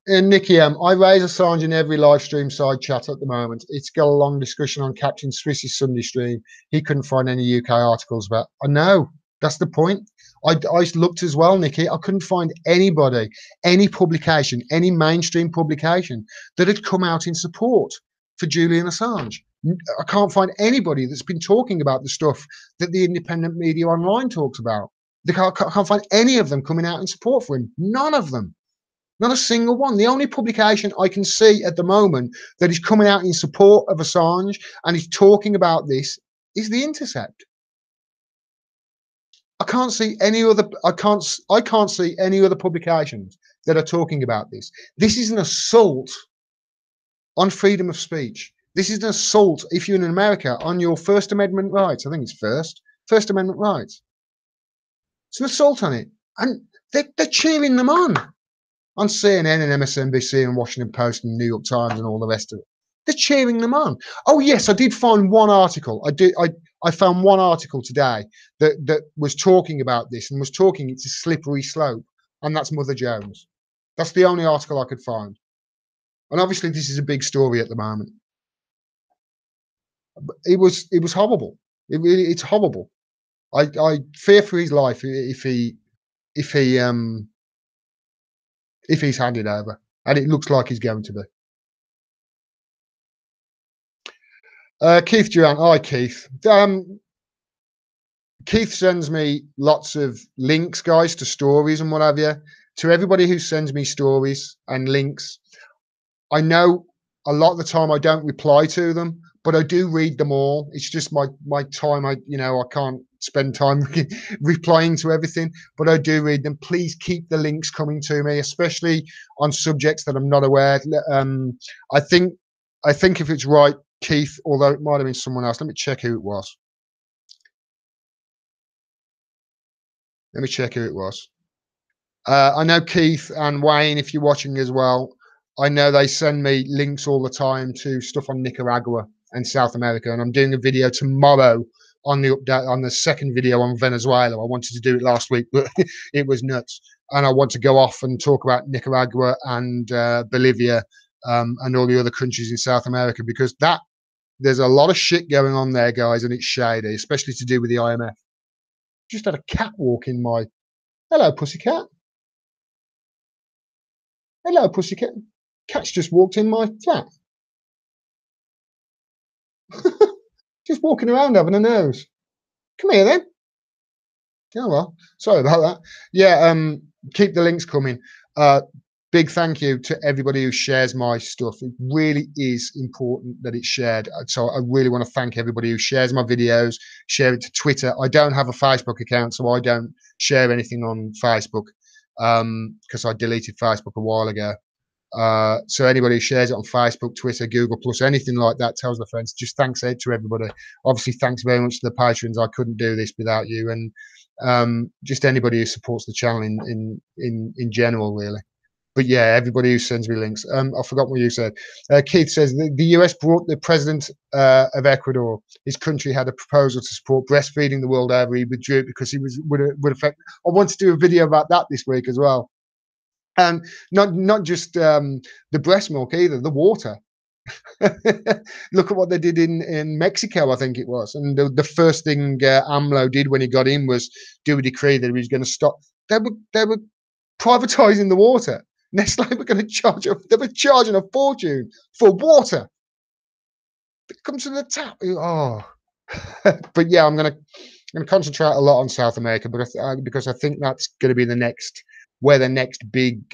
A: And Nikki M, I raise Assange in every live stream side chat at the moment. It's got a long discussion on Captain Swiss's Sunday stream. He couldn't find any UK articles about. I know, that's the point. I looked as well, Nikki. I couldn't find anybody, any publication, any mainstream publication that had come out in support for Julian Assange. I can't find anybody that's been talking about the stuff that the independent media online talks about. I can't find any of them coming out in support for him. None of them. Not a single one. The only publication I can see at the moment that is coming out in support of Assange and is talking about this is The Intercept. I can't see any other. I can't see any other publications that are talking about this. This is an assault on freedom of speech. This is an assault, if you're in America, on your First Amendment rights. I think it's First Amendment rights. It's an assault on it, and they're cheering them on CNN and MSNBC and Washington Post and New York Times and all the rest of it. They're cheering them on. Oh yes, I did find one article. I found one article today that was talking about this and was talking it's a slippery slope, and that's Mother Jones. That's the only article I could find. And obviously this is a big story at the moment. It was horrible. It's horrible. I fear for his life if he if he's handed over, and it looks like he's going to be. Keith Durant, hi Keith. Keith sends me lots of links, guys, to stories and what have you. To everybody who sends me stories and links, I know a lot of the time I don't reply to them, but I do read them all. It's just my time. I can't spend time replying to everything, but I do read them. Please keep the links coming to me, especially on subjects that I'm not aware. I think if it's right, Keith, although it might have been someone else. Let me check who it was. Let me check who it was. I know Keith and Wayne, if you're watching as well, I know they send me links all the time to stuff on Nicaragua and South America. And I'm doing a video tomorrow on the update on the second video on Venezuela. I wanted to do it last week, but it was nuts. And I want to go off and talk about Nicaragua and Bolivia and all the other countries in South America, because there's a lot of shit going on there, guys, and it's shady, especially to do with the IMF. Just had a cat walk in my. Hello, pussycat. Hello, pussycat. Cat's just walked in my flat. Just walking around having a nose. Come here then. Oh well, sorry about that. Yeah, keep the links coming. Big thank you to everybody who shares my stuff. It really is important that it's shared. So I really want to thank everybody who shares my videos, share it to Twitter. I don't have a Facebook account, so I don't share anything on Facebook because I deleted Facebook a while ago. So anybody who shares it on Facebook, Twitter, Google Plus, anything like that, tells their friends. Just thanks to everybody. Obviously, thanks very much to the patrons. I couldn't do this without you, and just anybody who supports the channel in general, really. But yeah, everybody who sends me links. I forgot what you said. Keith says the US brought the president of Ecuador. His country had a proposal to support breastfeeding the world over. He withdrew it because he would affect. I want to do a video about that this week as well. And not just the breast milk either, the water. Look at what they did in Mexico, I think it was. And the first thing AMLO did when he got in was do a decree that he was going to stop. They were privatizing the water. Nestle were going to charge. They were charging a fortune for water that comes from the tap. Oh, but yeah, I'm going to concentrate a lot on South America, because I think that's going to be where the next big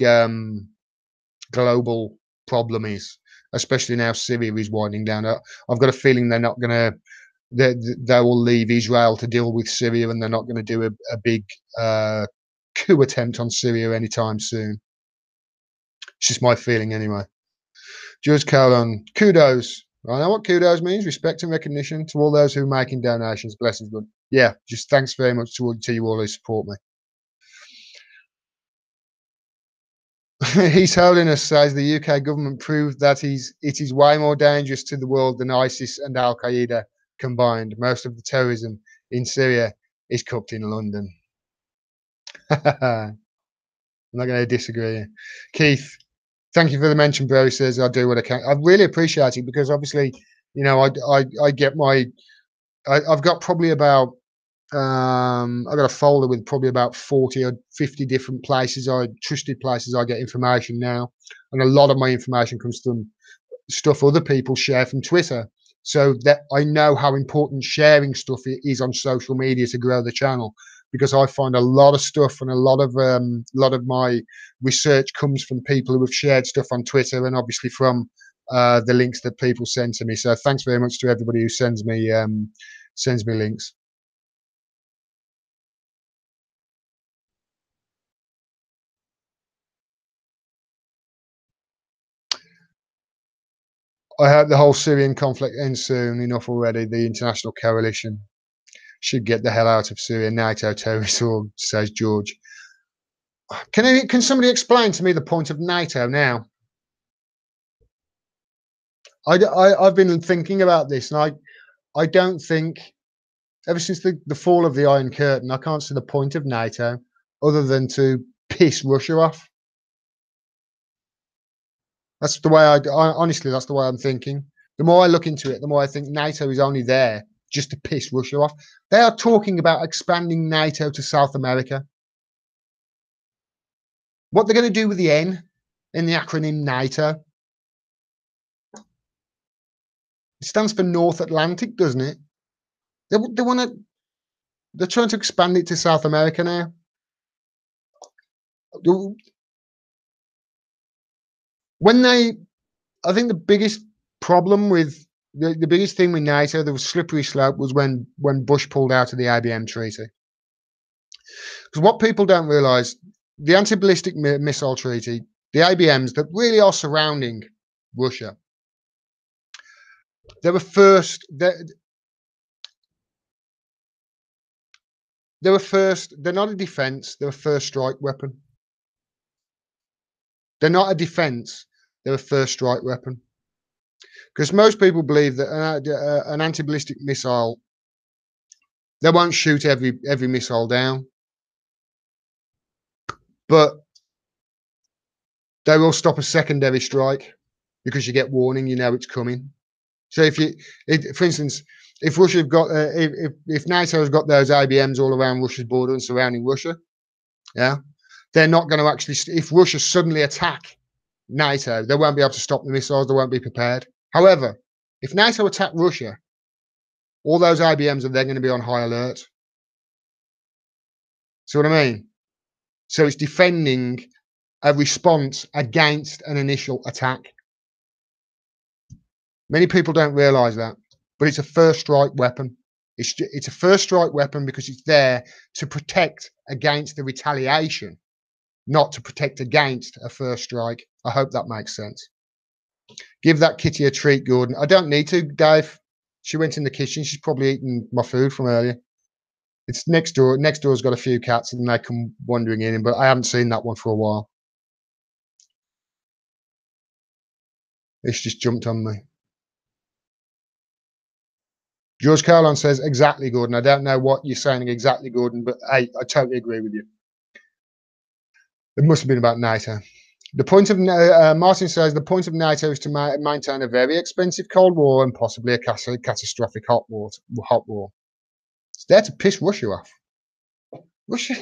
A: global problem is, especially now Syria is winding down. I've got a feeling they're not going to. They will leave Israel to deal with Syria, and they're not going to do a big coup attempt on Syria anytime soon. It's just my feeling anyway. George Calon, kudos. I know what kudos means. Respect and recognition to all those who are making donations. Blessings, but yeah, just thanks very much to you all who support me. His Holiness says the UK government proved that it is way more dangerous to the world than ISIS and Al Qaeda combined. Most of the terrorism in Syria is cooked in London. I'm not going to disagree. Keith, thank you for the mention, bro. He says, I'll do what I can. I really appreciate it, because obviously, I get I've got probably about, I've got a folder with probably about 40 or 50 different trusted places I get information now. And a lot of my information comes from stuff other people share from Twitter. So that I know how important sharing stuff is on social media to grow the channel, because I find a lot of stuff and a lot of my research comes from people who have shared stuff on Twitter, and obviously from the links that people send to me. So thanks very much to everybody who sends me links. I hope the whole Syrian conflict ends soon enough already. The international coalition should get the hell out of Syria. NATO terrorist org, says George. Can somebody explain to me the point of NATO now? I've been thinking about this, and I don't think ever since the fall of the Iron Curtain, I can't see the point of NATO other than to piss Russia off. That's the way honestly, that's the way I'm thinking. The more I look into it, the more I think NATO is only there just to piss Russia off. They are talking about expanding NATO to South America. What they're going to do with the N in the acronym NATO? It stands for North Atlantic, doesn't it? They want to. They're trying to expand it to South America now. When they, I think the biggest problem with the biggest thing with NATO, the slippery slope, was when Bush pulled out of the IBM treaty. Because what people don't realise, the anti-ballistic missile treaty, the IBMs that really are surrounding Russia, they were first. They were first. They're not a defence. They're a first strike weapon. They're not a defence. They're a first strike weapon. Because most people believe that an anti-ballistic missile, they won't shoot every missile down, but they will stop a secondary strike because you get warning, you know it's coming. So for instance, if Russia have got, if NATO has got those IBMs all around Russia's border and surrounding Russia, yeah, they're not going to actually. If Russia suddenly attack NATO, they won't be able to stop the missiles. They won't be prepared. However, if NATO attack Russia, all those IBMs are then going to be on high alert. See what I mean? So it's defending a response against an initial attack. Many people don't realise that, but it's a first strike weapon. It's a first strike weapon because it's there to protect against the retaliation, not to protect against a first strike. I hope that makes sense. Give that kitty a treat, Gordon. I don't need to, Dave. She went in the kitchen. She's probably eating my food from earlier. It's next door. Next door's got a few cats and they come wandering in, but I haven't seen that one for a while. It's just jumped on me. George Carlon says, exactly, Gordon. I don't know what you're saying exactly, Gordon, but I totally agree with you. It must have been about NATO. The point of Martin says the point of NATO is to maintain a very expensive Cold War and possibly a catastrophic hot war. It's there to piss Russia off. Russia.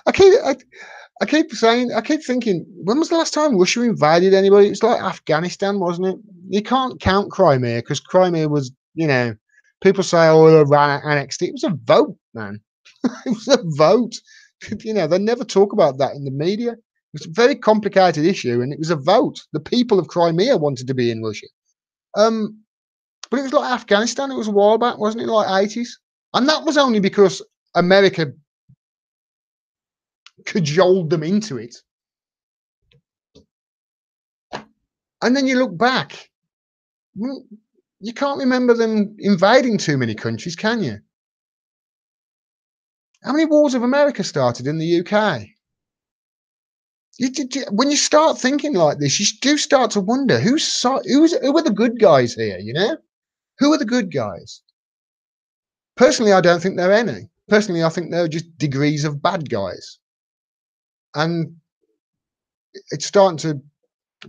A: I keep thinking, when was the last time Russia invaded anybody? It's like Afghanistan, wasn't it? You can't count Crimea because Crimea was, people say, oh, Iran annexed it. It was a vote, man. It was a vote. They never talk about that in the media. It's a very complicated issue, and it was a vote. The people of Crimea wanted to be in Russia. But it was like Afghanistan. It was a while back, wasn't it? Like 80s, and that was only because America cajoled them into it. And then you look back, you can't remember them invading too many countries, can you? How many wars have America started in the UK? When you start thinking like this, you do start to wonder who are the good guys here, Who are the good guys? Personally, I don't think there are any. Personally, I think they're just degrees of bad guys. And it's starting to,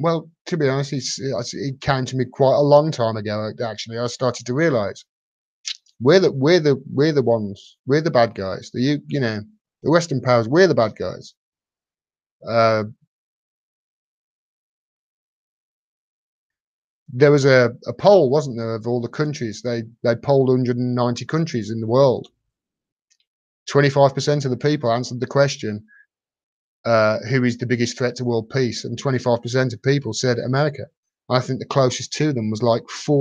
A: well, to be honest, it came to me quite a long time ago, actually. I started to realise we're the ones, we're the bad guys. The Western powers, we're the bad guys. There was a poll, wasn't there, of all the countries. They polled 190 countries in the world. 25% of the people answered the question, who is the biggest threat to world peace? And 25% of people said America. I think the closest to them was like 4%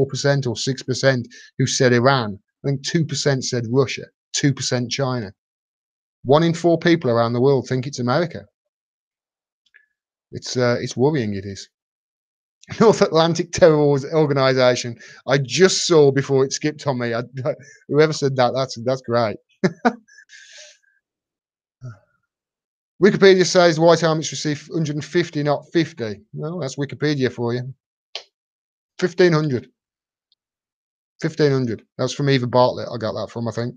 A: or 6% who said Iran. I think 2% said Russia, 2% China. 1 in 4 people around the world think it's America. It's worrying, it is. North Atlantic Terror Organization. I just saw before it skipped on me. Whoever said that, that's great. Wikipedia says White Helmets received 150, not 50. Well, that's Wikipedia for you. 1,500. 1,500. That's from Eva Bartlett. I got that from, I think.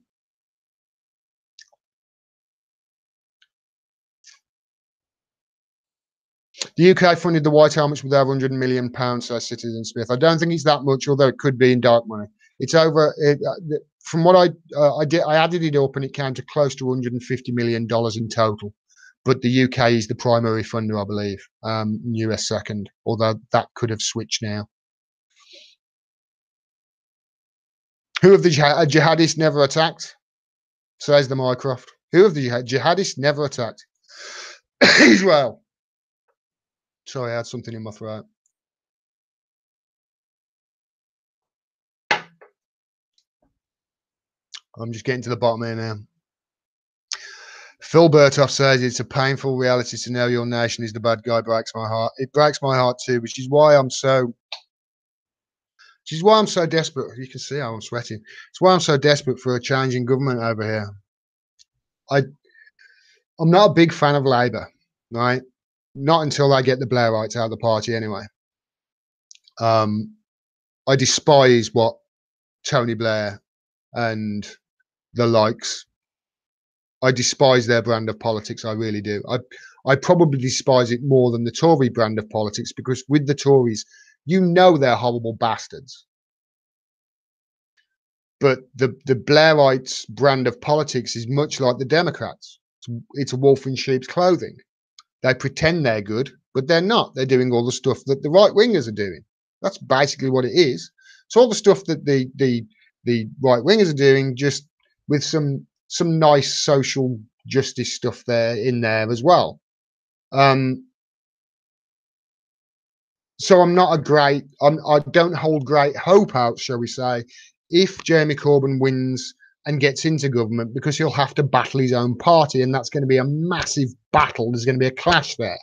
A: The UK funded the White Helmets with over £100 million, says Citizen Smith. I don't think it's that much, although it could be in dark money. It's over. From what I did, I added it up, and it came to close to $150 million in total. But the UK is the primary funder, I believe. US second, although that could have switched now. Who of the jihadists never attacked? Says the Mycroft. Who of the jihadists never attacked? Israel. Sorry, I had something in my throat. I'm just getting to the bottom here now. Phil Bertoff says it's a painful reality to know your nation is the bad guy. Breaks my heart. It breaks my heart too, which is why I'm so desperate. You can see how I'm sweating. It's why I'm so desperate for a change in government over here. I'm not a big fan of Labour, right? Not until they get the Blairites out of the party, anyway. I despise what Tony Blair and the likes. I despise their brand of politics. I really do. I probably despise it more than the Tory brand of politics, because with the Tories, you know they're horrible bastards. But the Blairites brand of politics is much like the Democrats. It's a wolf in sheep's clothing. They pretend they're good, but they're not. They're doing all the stuff that the right wingers are doing. That's basically what it is. It's all the stuff that the right wingers are doing, just with some nice social justice stuff in there as well. So I'm not I don't hold great hope out, shall we say, if Jeremy Corbyn wins and gets into government, because he'll have to battle his own party, and that's going to be a massive battle. There's going to be a clash there.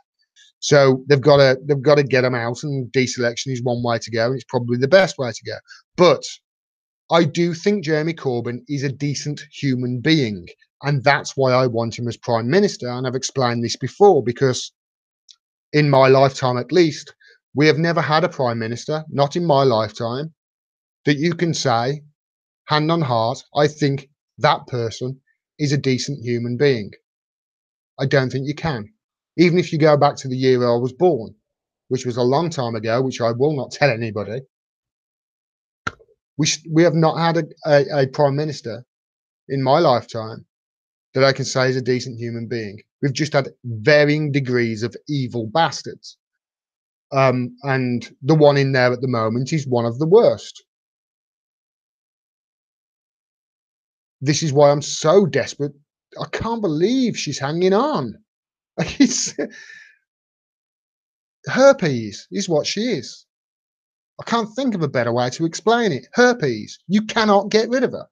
A: So they've got to get him out, and deselection is one way to go, and it's probably the best way to go. But I do think Jeremy Corbyn is a decent human being, and that's why I want him as Prime Minister. And I've explained this before, because in my lifetime at least, we have never had a Prime Minister, not in my lifetime, that you can say, hand on heart, I think that person is a decent human being. I don't think you can. Even if you go back to the year I was born, which was a long time ago, which I will not tell anybody, we have not had a Prime Minister in my lifetime that I can say is a decent human being. We've just had varying degrees of evil bastards. And the one in there at the moment is one of the worst. This is why I'm so desperate. I can't believe she's hanging on. It's herpes is what she is. I can't think of a better way to explain it. Herpes. You cannot get rid of her.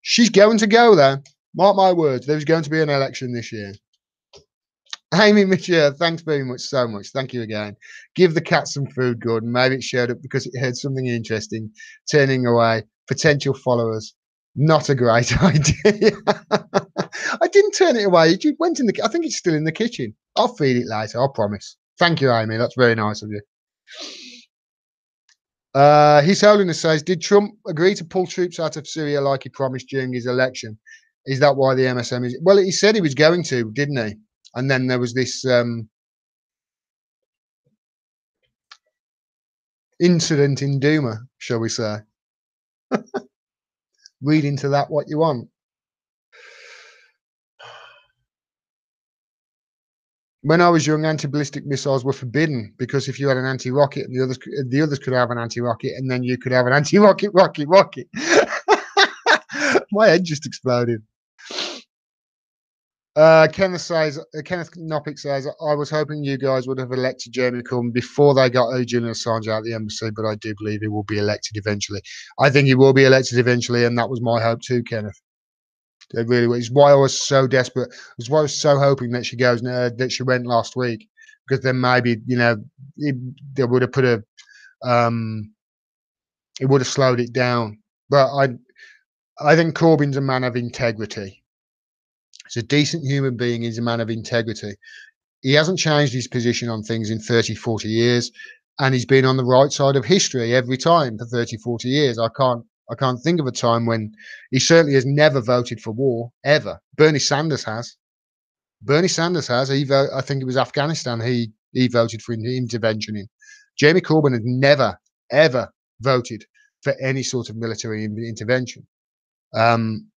A: She's going to go there. Mark my words. There's going to be an election this year. Amy Mitchell, thanks very much, so much. Thank you again. Give the cat some food, Gordon. Maybe it showed up because it heard something interesting. Turning away potential followers. Not a great idea. I didn't turn it away. It went in the. I think it's still in the kitchen. I'll feed it later. I promise. Thank you, Amy. That's very nice of you. His Holiness says, did Trump agree to pull troops out of Syria like he promised during his election? Is that why the MSM is? Well, he said he was going to, didn't he? And then there was this incident in Duma, shall we say. Read into that what you want. When I was young, anti-ballistic missiles were forbidden, because if you had an anti-rocket, and the others could have an anti-rocket, and then you could have an anti-rocket rocket. My head just exploded. Kenneth Knopick says, I was hoping you guys would have elected Jeremy Corbyn before they got Julian Assange out of the embassy, but I do believe he will be elected eventually. I think he will be elected eventually, and that was my hope too, Kenneth. It really was. It's why I was so desperate. It's why I was so hoping that she goes, that she went last week, because then maybe, they would have put it would have slowed it down. But I think Corbyn's a man of integrity. He's a decent human being. He's a man of integrity. He hasn't changed his position on things in 30, 40 years. And he's been on the right side of history every time for 30, 40 years. I can't think of a time when he certainly has never voted for war, ever. Bernie Sanders has. Bernie Sanders has. I think it was Afghanistan he voted for intervention in. Jamie Corbyn has never, ever voted for any sort of military intervention. I'm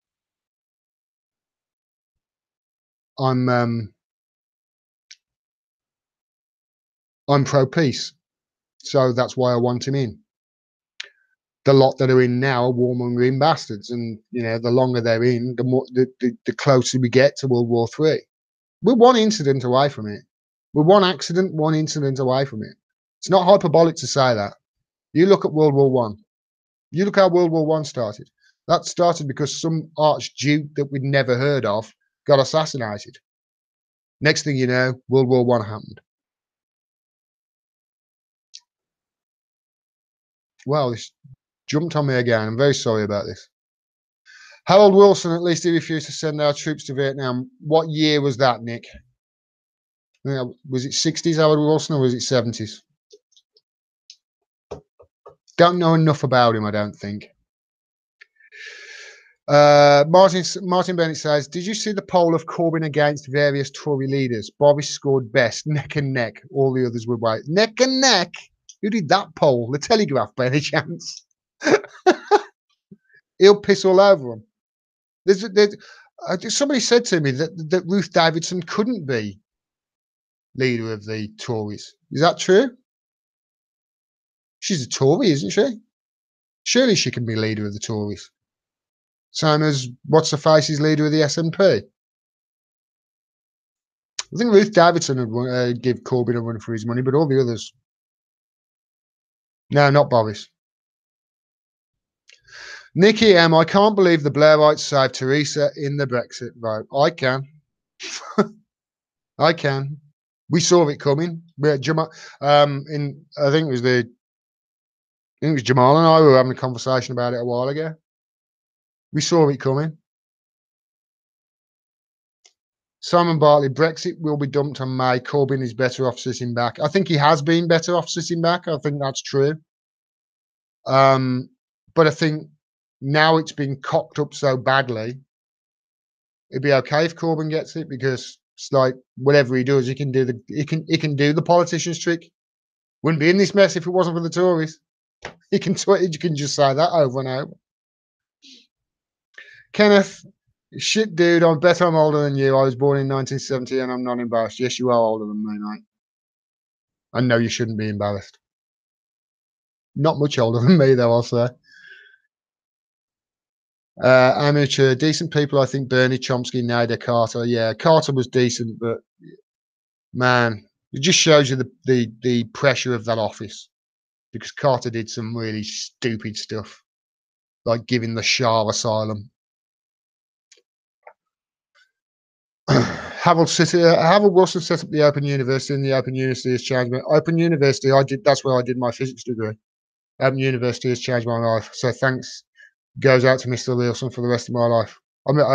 A: pro-peace, so that's why I want him in. The lot that are in now are warmongering bastards, and the longer they're in, the closer we get to World War III. We're one incident away from it. We're one accident, one incident away from it. It's not hyperbolic to say that. You look at World War One. You look how World War One started. That started because some archduke that we'd never heard of got assassinated. Next thing you know, World War One happened. Well, this jumped on me again. I'm very sorry about this. Harold Wilson, at least he refused to send our troops to Vietnam. What year was that, Nick? Was it 60s, Harold Wilson, or was it 70s? Don't know enough about him, I don't think. Martin Bennett says, did you see the poll of Corbyn against various Tory leaders? Boris scored best, neck and neck. All the others were white. Neck and neck? Who did that poll? The Telegraph, by any chance? He'll piss all over them. Somebody said to me that Ruth Davidson couldn't be leader of the Tories. Is that true? She's a Tory, isn't she? Surely she can be leader of the Tories. Same as what's-her-face is leader of the SNP. I think Ruth Davidson would give Corbyn a run for his money, but all the others. No, not Boris. Nikki M, I can't believe the Blairites saved Theresa in the Brexit vote. I can. I can. We saw it coming. I think it was Jamal and I were having a conversation about it a while ago. We saw it coming. Simon Bartley, Brexit will be dumped on May. Corbyn is better off sitting back. I think he has been better off sitting back. I think that's true. But I think now it's been cocked up so badly, it'd be okay if Corbyn gets it, because it's like whatever he does, he can do the politician's trick. Wouldn't be in this mess if it wasn't for the Tories. You can just say that over and over. Kenneth, shit, dude, I bet I'm older than you. I was born in 1970 and I'm not embarrassed. Yes, you are older than me, mate. I know you shouldn't be embarrassed. Not much older than me, though, I'll say. Amateur, decent people, I think Bernie, Chomsky, Nader, Carter. Yeah, Carter was decent, but man, it just shows you the pressure of that office, because Carter did some really stupid stuff, like giving the Shah asylum. Harold Wilson set up the Open University, and the Open University has changed me. Open University, that's where I did my physics degree. Open University has changed my life. So thanks goes out to Mr. Wilson for the rest of my life. I mean,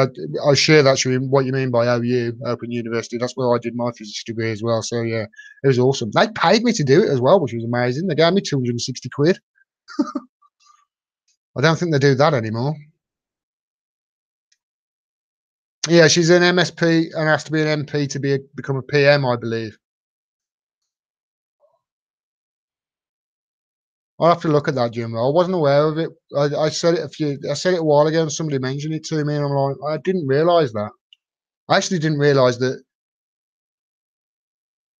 A: I share that what you mean by OU, Open University. That's where I did my physics degree as well. So yeah, it was awesome. They paid me to do it as well, which was amazing. They gave me 260 quid. I don't think they do that anymore. Yeah, she's an MSP and has to be an MP to become a PM, I believe. I'll have to look at that, Jim. I wasn't aware of it. I said it a while ago, and somebody mentioned it to me, and I'm like, I didn't realise that. I actually didn't realise that.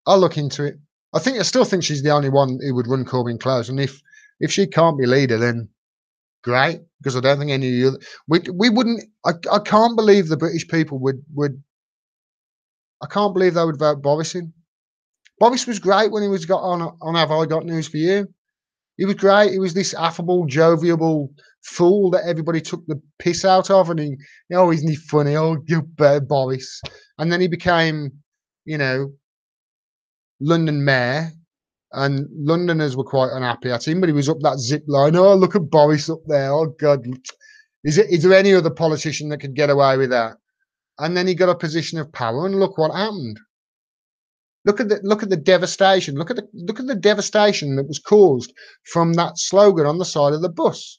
A: I'll look into it. I still think she's the only one who would run Corbyn close, and if she can't be leader, then great, because I don't think any of the other we wouldn't. I can't believe the British people would. I can't believe they would vote Boris in. Boris was great when he was got on Have I Got News for You. He was great. He was this affable, jovial fool that everybody took the piss out of, and isn't he funny? Oh, you Boris. And then he became, London mayor, and Londoners were quite unhappy at him, but he was up that zip line. Oh, look at Boris up there. Oh, God. Is there any other politician that could get away with that? and then he got a position of power, and look what happened. Look at the devastation. Look at the devastation that was caused from that slogan on the side of the bus.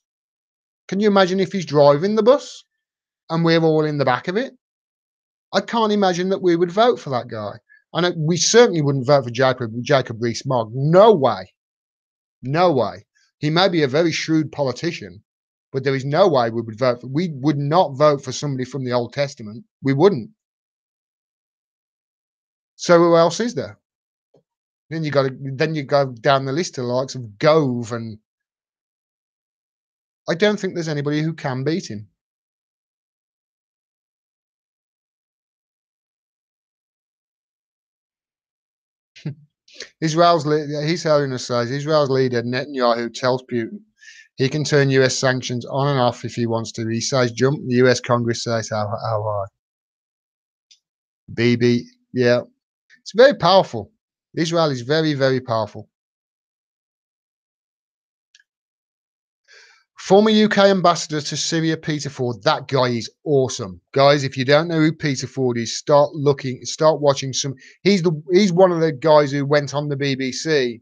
A: Can you imagine if he's driving the bus and we're all in the back of it? I can't imagine that we would vote for that guy. And we certainly wouldn't vote for Jacob Rees-Mogg. No way. No way. He may be a very shrewd politician, but there is no way we would vote for. We would not vote for somebody from the Old Testament. We wouldn't. So who else is there? Then you go down the list to the likes of Gove, and I don't think there's anybody who can beat him. His Holiness says Israel's leader Netanyahu tells Putin he can turn US sanctions on and off if he wants to. He says jump, the US Congress says how high. BB, yeah. It's very powerful. Israel is very, very powerful. Former UK ambassador to Syria, Peter Ford. That guy is awesome. Guys, if you don't know who Peter Ford is, start watching some. He's one of the guys who went on the BBC,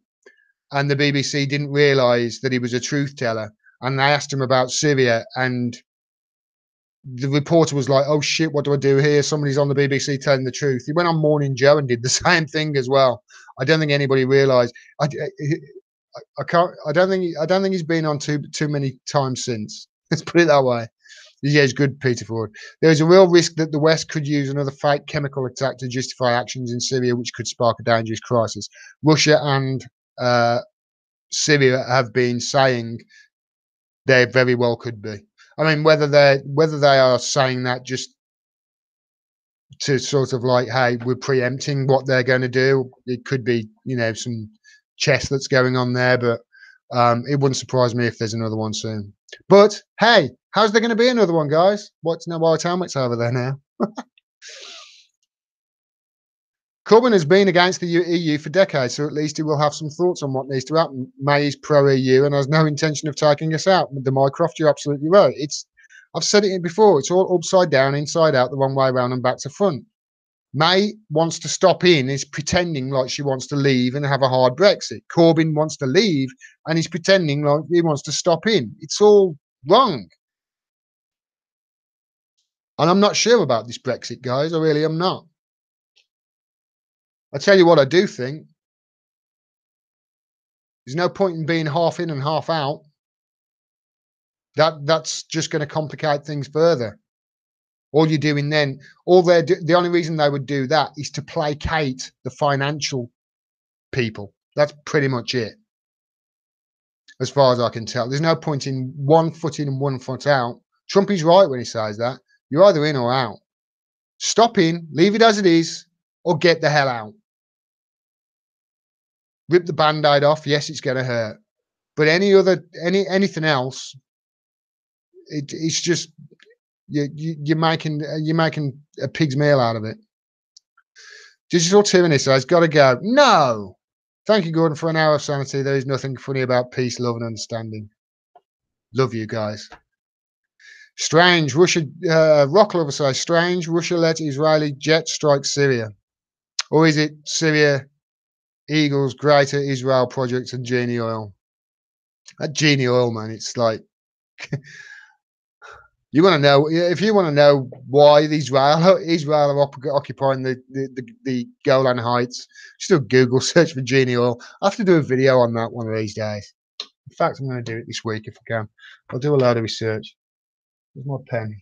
A: and the BBC didn't realise that he was a truth teller. And they asked him about Syria, and the reporter was like, "Oh shit, what do I do here? Somebody's on the BBC telling the truth." He went on Morning Joe and did the same thing as well. I don't think anybody realised. I can't. I don't think he's been on too many times since. Let's put it that way. Yeah, it's good, Peter Ford. There is a real risk that the West could use another fake chemical attack to justify actions in Syria, which could spark a dangerous crisis. Russia and Syria have been saying they very well could be. I mean, whether they are saying that just to sort of like, hey, we're preempting what they're going to do. It could be, some chess that's going on there, but it wouldn't surprise me if there's another one soon. But hey, how's there going to be another one, guys? What's no white helmets over there now? Corbyn has been against the EU for decades, so at least he will have some thoughts on what needs to happen. May is pro-EU and has no intention of taking us out. The Mycroft, you're absolutely right. I've said it before. It's all upside down, inside out, the wrong way around, and back to front. May wants to stop in, is pretending like she wants to leave and have a hard Brexit. Corbyn wants to leave and he's pretending like he wants to stop in. It's all wrong. And I'm not sure about this Brexit, guys. I really am not. I tell you what I do think. There's no point in being half in and half out. That's just going to complicate things further. All you're doing then, the only reason they would do that is to placate the financial people. That's pretty much it. As far as I can tell, there's no point in one foot in and one foot out. Trump is right when he says that. You're either in or out. Stop in, leave it as it is, or get the hell out. Rip the band-aid off. Yes, it's going to hurt. But anything else, it's just you're making a pig's meal out of it. Digital tyranny says, got to go. No. Thank you, Gordon, for an hour of sanity. There is nothing funny about peace, love, and understanding. Love you guys. Strange. Russia. Rock Lover says, strange. Russia let Israeli jet strike Syria. Or is it Syria Eagles Greater Israel Project and Genie Oil? That Genie Oil, man, it's like you want to know if you want to know why Israel are occupying the Golan Heights. Just do a Google search for Genie Oil. I have to do a video on that one of these days. In fact, I'm going to do it this week if I can. I'll do a load of research. Where's my pen?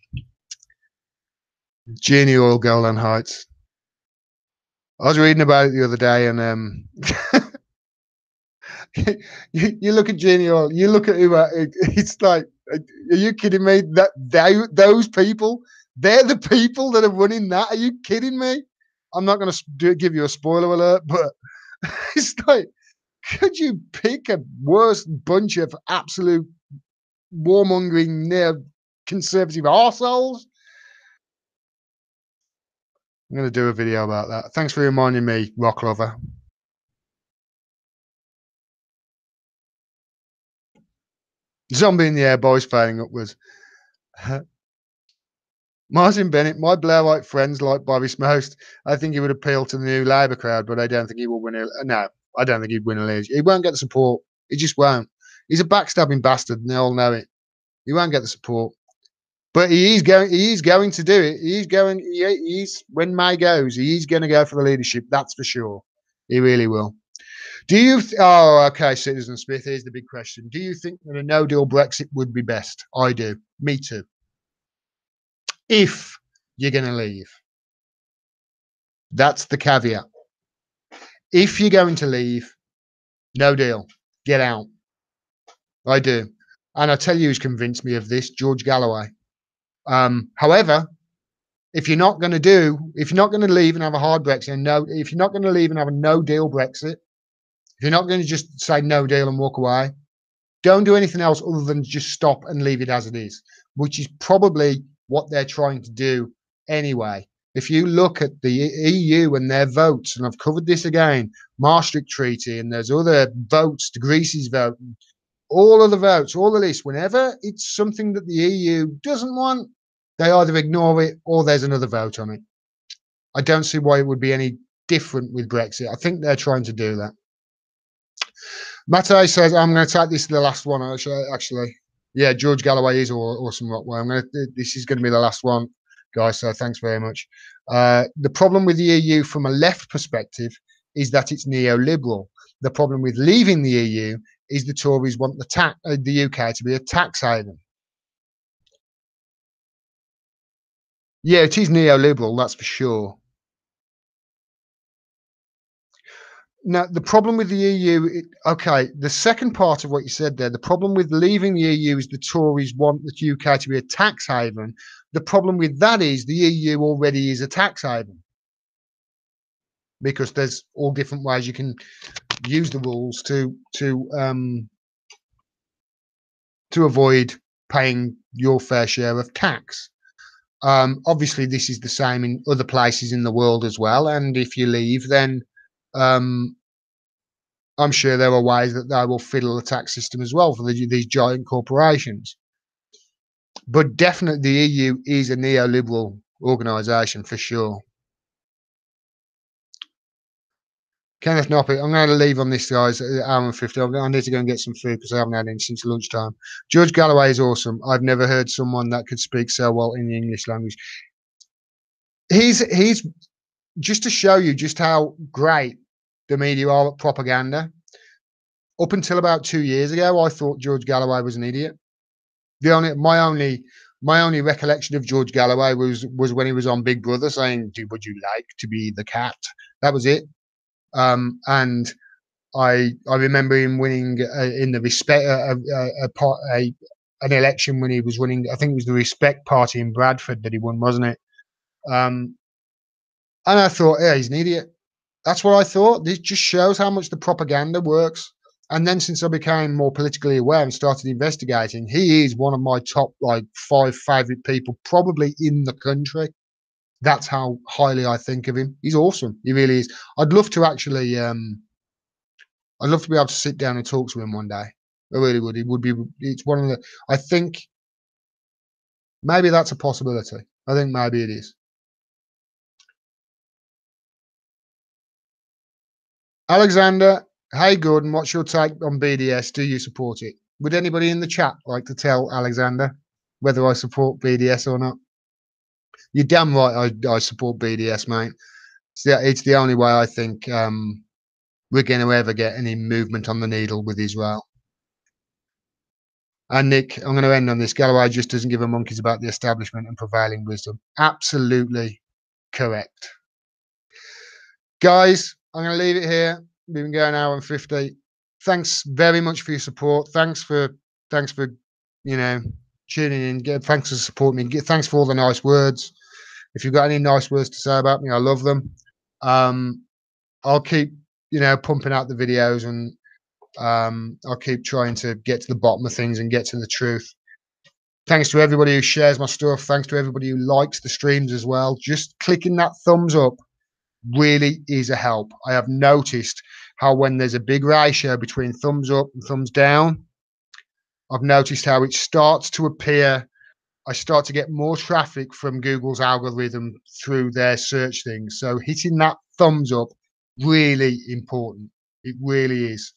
A: Genie Oil Golan Heights. I was reading about it the other day, and you look at Genie Oil. You look at who. It's like, are you kidding me? Those people, they're the people that are running that. Are you kidding me? I'm not going to give you a spoiler alert, but it's like, could you pick a worse bunch of absolute warmongering, conservative arseholes? I'm going to do a video about that. Thanks for reminding me, Rock Lover. Zombie in the air, boys failing upwards. Martin Bennett, my Blairite friends like Boris most. I think he would appeal to the new Labour crowd, but I don't think he will win. No, I don't think he'd win a election. He won't get the support. He just won't. He's a backstabbing bastard, and they all know it. He won't get the support. But he is going. He is going to do it. He's going. He's when May goes, he's going to go for the leadership. That's for sure. He really will. Do you? Oh, okay, Citizen Smith. Here's the big question. Do you think that a no-deal Brexit would be best? I do. Me too. If you're going to leave, that's the caveat. If you're going to leave, no deal. Get out. I do. And I tell you who's convinced me of this, George Galloway. However, if you're not going to leave and have a hard Brexit, if you're not going to leave and have a no-deal Brexit, if you're not going to just say no deal and walk away, don't do anything else other than just stop and leave it as it is, which is probably what they're trying to do anyway. If you look at the EU and their votes, and I've covered this again, Maastricht Treaty, and there's other votes, the Greece's vote, all of the votes, all the lists, whenever it's something that the EU doesn't want, they either ignore it or there's another vote on it. I don't see why it would be any different with Brexit. I think they're trying to do that. Mate says, I'm going to take this to the last one, actually. Yeah, George Galloway is awesome, Rockwell. This is going to be the last one, guys, so thanks very much. The problem with the EU from a left perspective is that it's neoliberal. The problem with leaving the EU is the Tories want the UK to be a tax haven. Yeah, it is neoliberal, that's for sure. Now, the problem with the EU, okay, the second part of what you said there, the problem with leaving the EU is the Tories want the UK to be a tax haven. The problem with that is the EU already is a tax haven, because there's all different ways you can use the rules to avoid paying your fair share of tax. Obviously, this is the same in other places in the world as well. And if you leave, then I'm sure there are ways that they will fiddle the tax system as well for these giant corporations. But definitely, the EU is a neoliberal organisation for sure. Kenneth Noppet, I'm going to leave on this, guys, at hour and 50. I need to go and get some food because I haven't had any since lunchtime. George Galloway is awesome. I've never heard someone that could speak so well in the English language. He's just to show you just how great the media are at propaganda. Up until about 2 years ago, I thought George Galloway was an idiot. My only recollection of George Galloway was when he was on Big Brother saying, "Would you like to be the cat?" That was it. And I remember him winning in the respect an election when he was winning. I think it was the Respect Party in Bradford that he won, wasn't it? And I thought, yeah, he's an idiot. That's what I thought. This just shows how much the propaganda works. And then since I became more politically aware and started investigating, he is one of my top 5 favorite people probably in the country. That's how highly I think of him. He's awesome. He really is. I'd love to actually, I'd love to be able to sit down and talk to him one day. I really would. It would be, it's one of the, I think maybe that's a possibility. I think maybe it is. Alexander, hey Gordon, what's your take on BDS? Do you support it? Would anybody in the chat like to tell Alexander whether I support BDS or not? You're damn right I support BDS, mate. It's the only way I think we're going to ever get any movement on the needle with Israel. And Nick, I'm going to end on this. Galloway just doesn't give a monkeys about the establishment and prevailing wisdom. Absolutely correct. Guys, I'm going to leave it here. We've been going an hour and 50. Thanks very much for your support. Thanks for tuning in. Thanks for supporting me. Thanks for all the nice words. If you've got any nice words to say about me, I love them. I'll keep pumping out the videos, and I'll keep trying to get to the bottom of things and get to the truth. Thanks to everybody who shares my stuff. Thanks to everybody who likes the streams as well. Just clicking that thumbs up really is a help. I have noticed how when there's a big ratio between thumbs up and thumbs down, I've noticed how it starts to appear I start to get more traffic from Google's algorithm through their search things. So hitting that thumbs up, really important. It really is.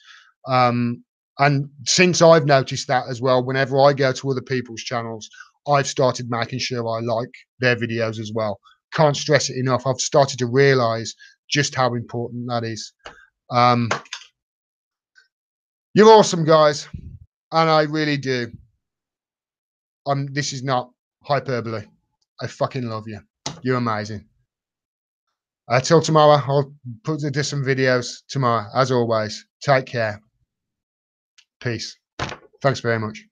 A: Um, and since I've noticed that as well, whenever I go to other people's channels, I've started making sure I like their videos as well. Can't stress it enough. I've started to realize just how important that is. Um, you're awesome, guys, and I really do. This is not hyperbole. I fucking love you. You're amazing. Till tomorrow, I'll put some videos tomorrow. As always, take care. Peace. Thanks very much.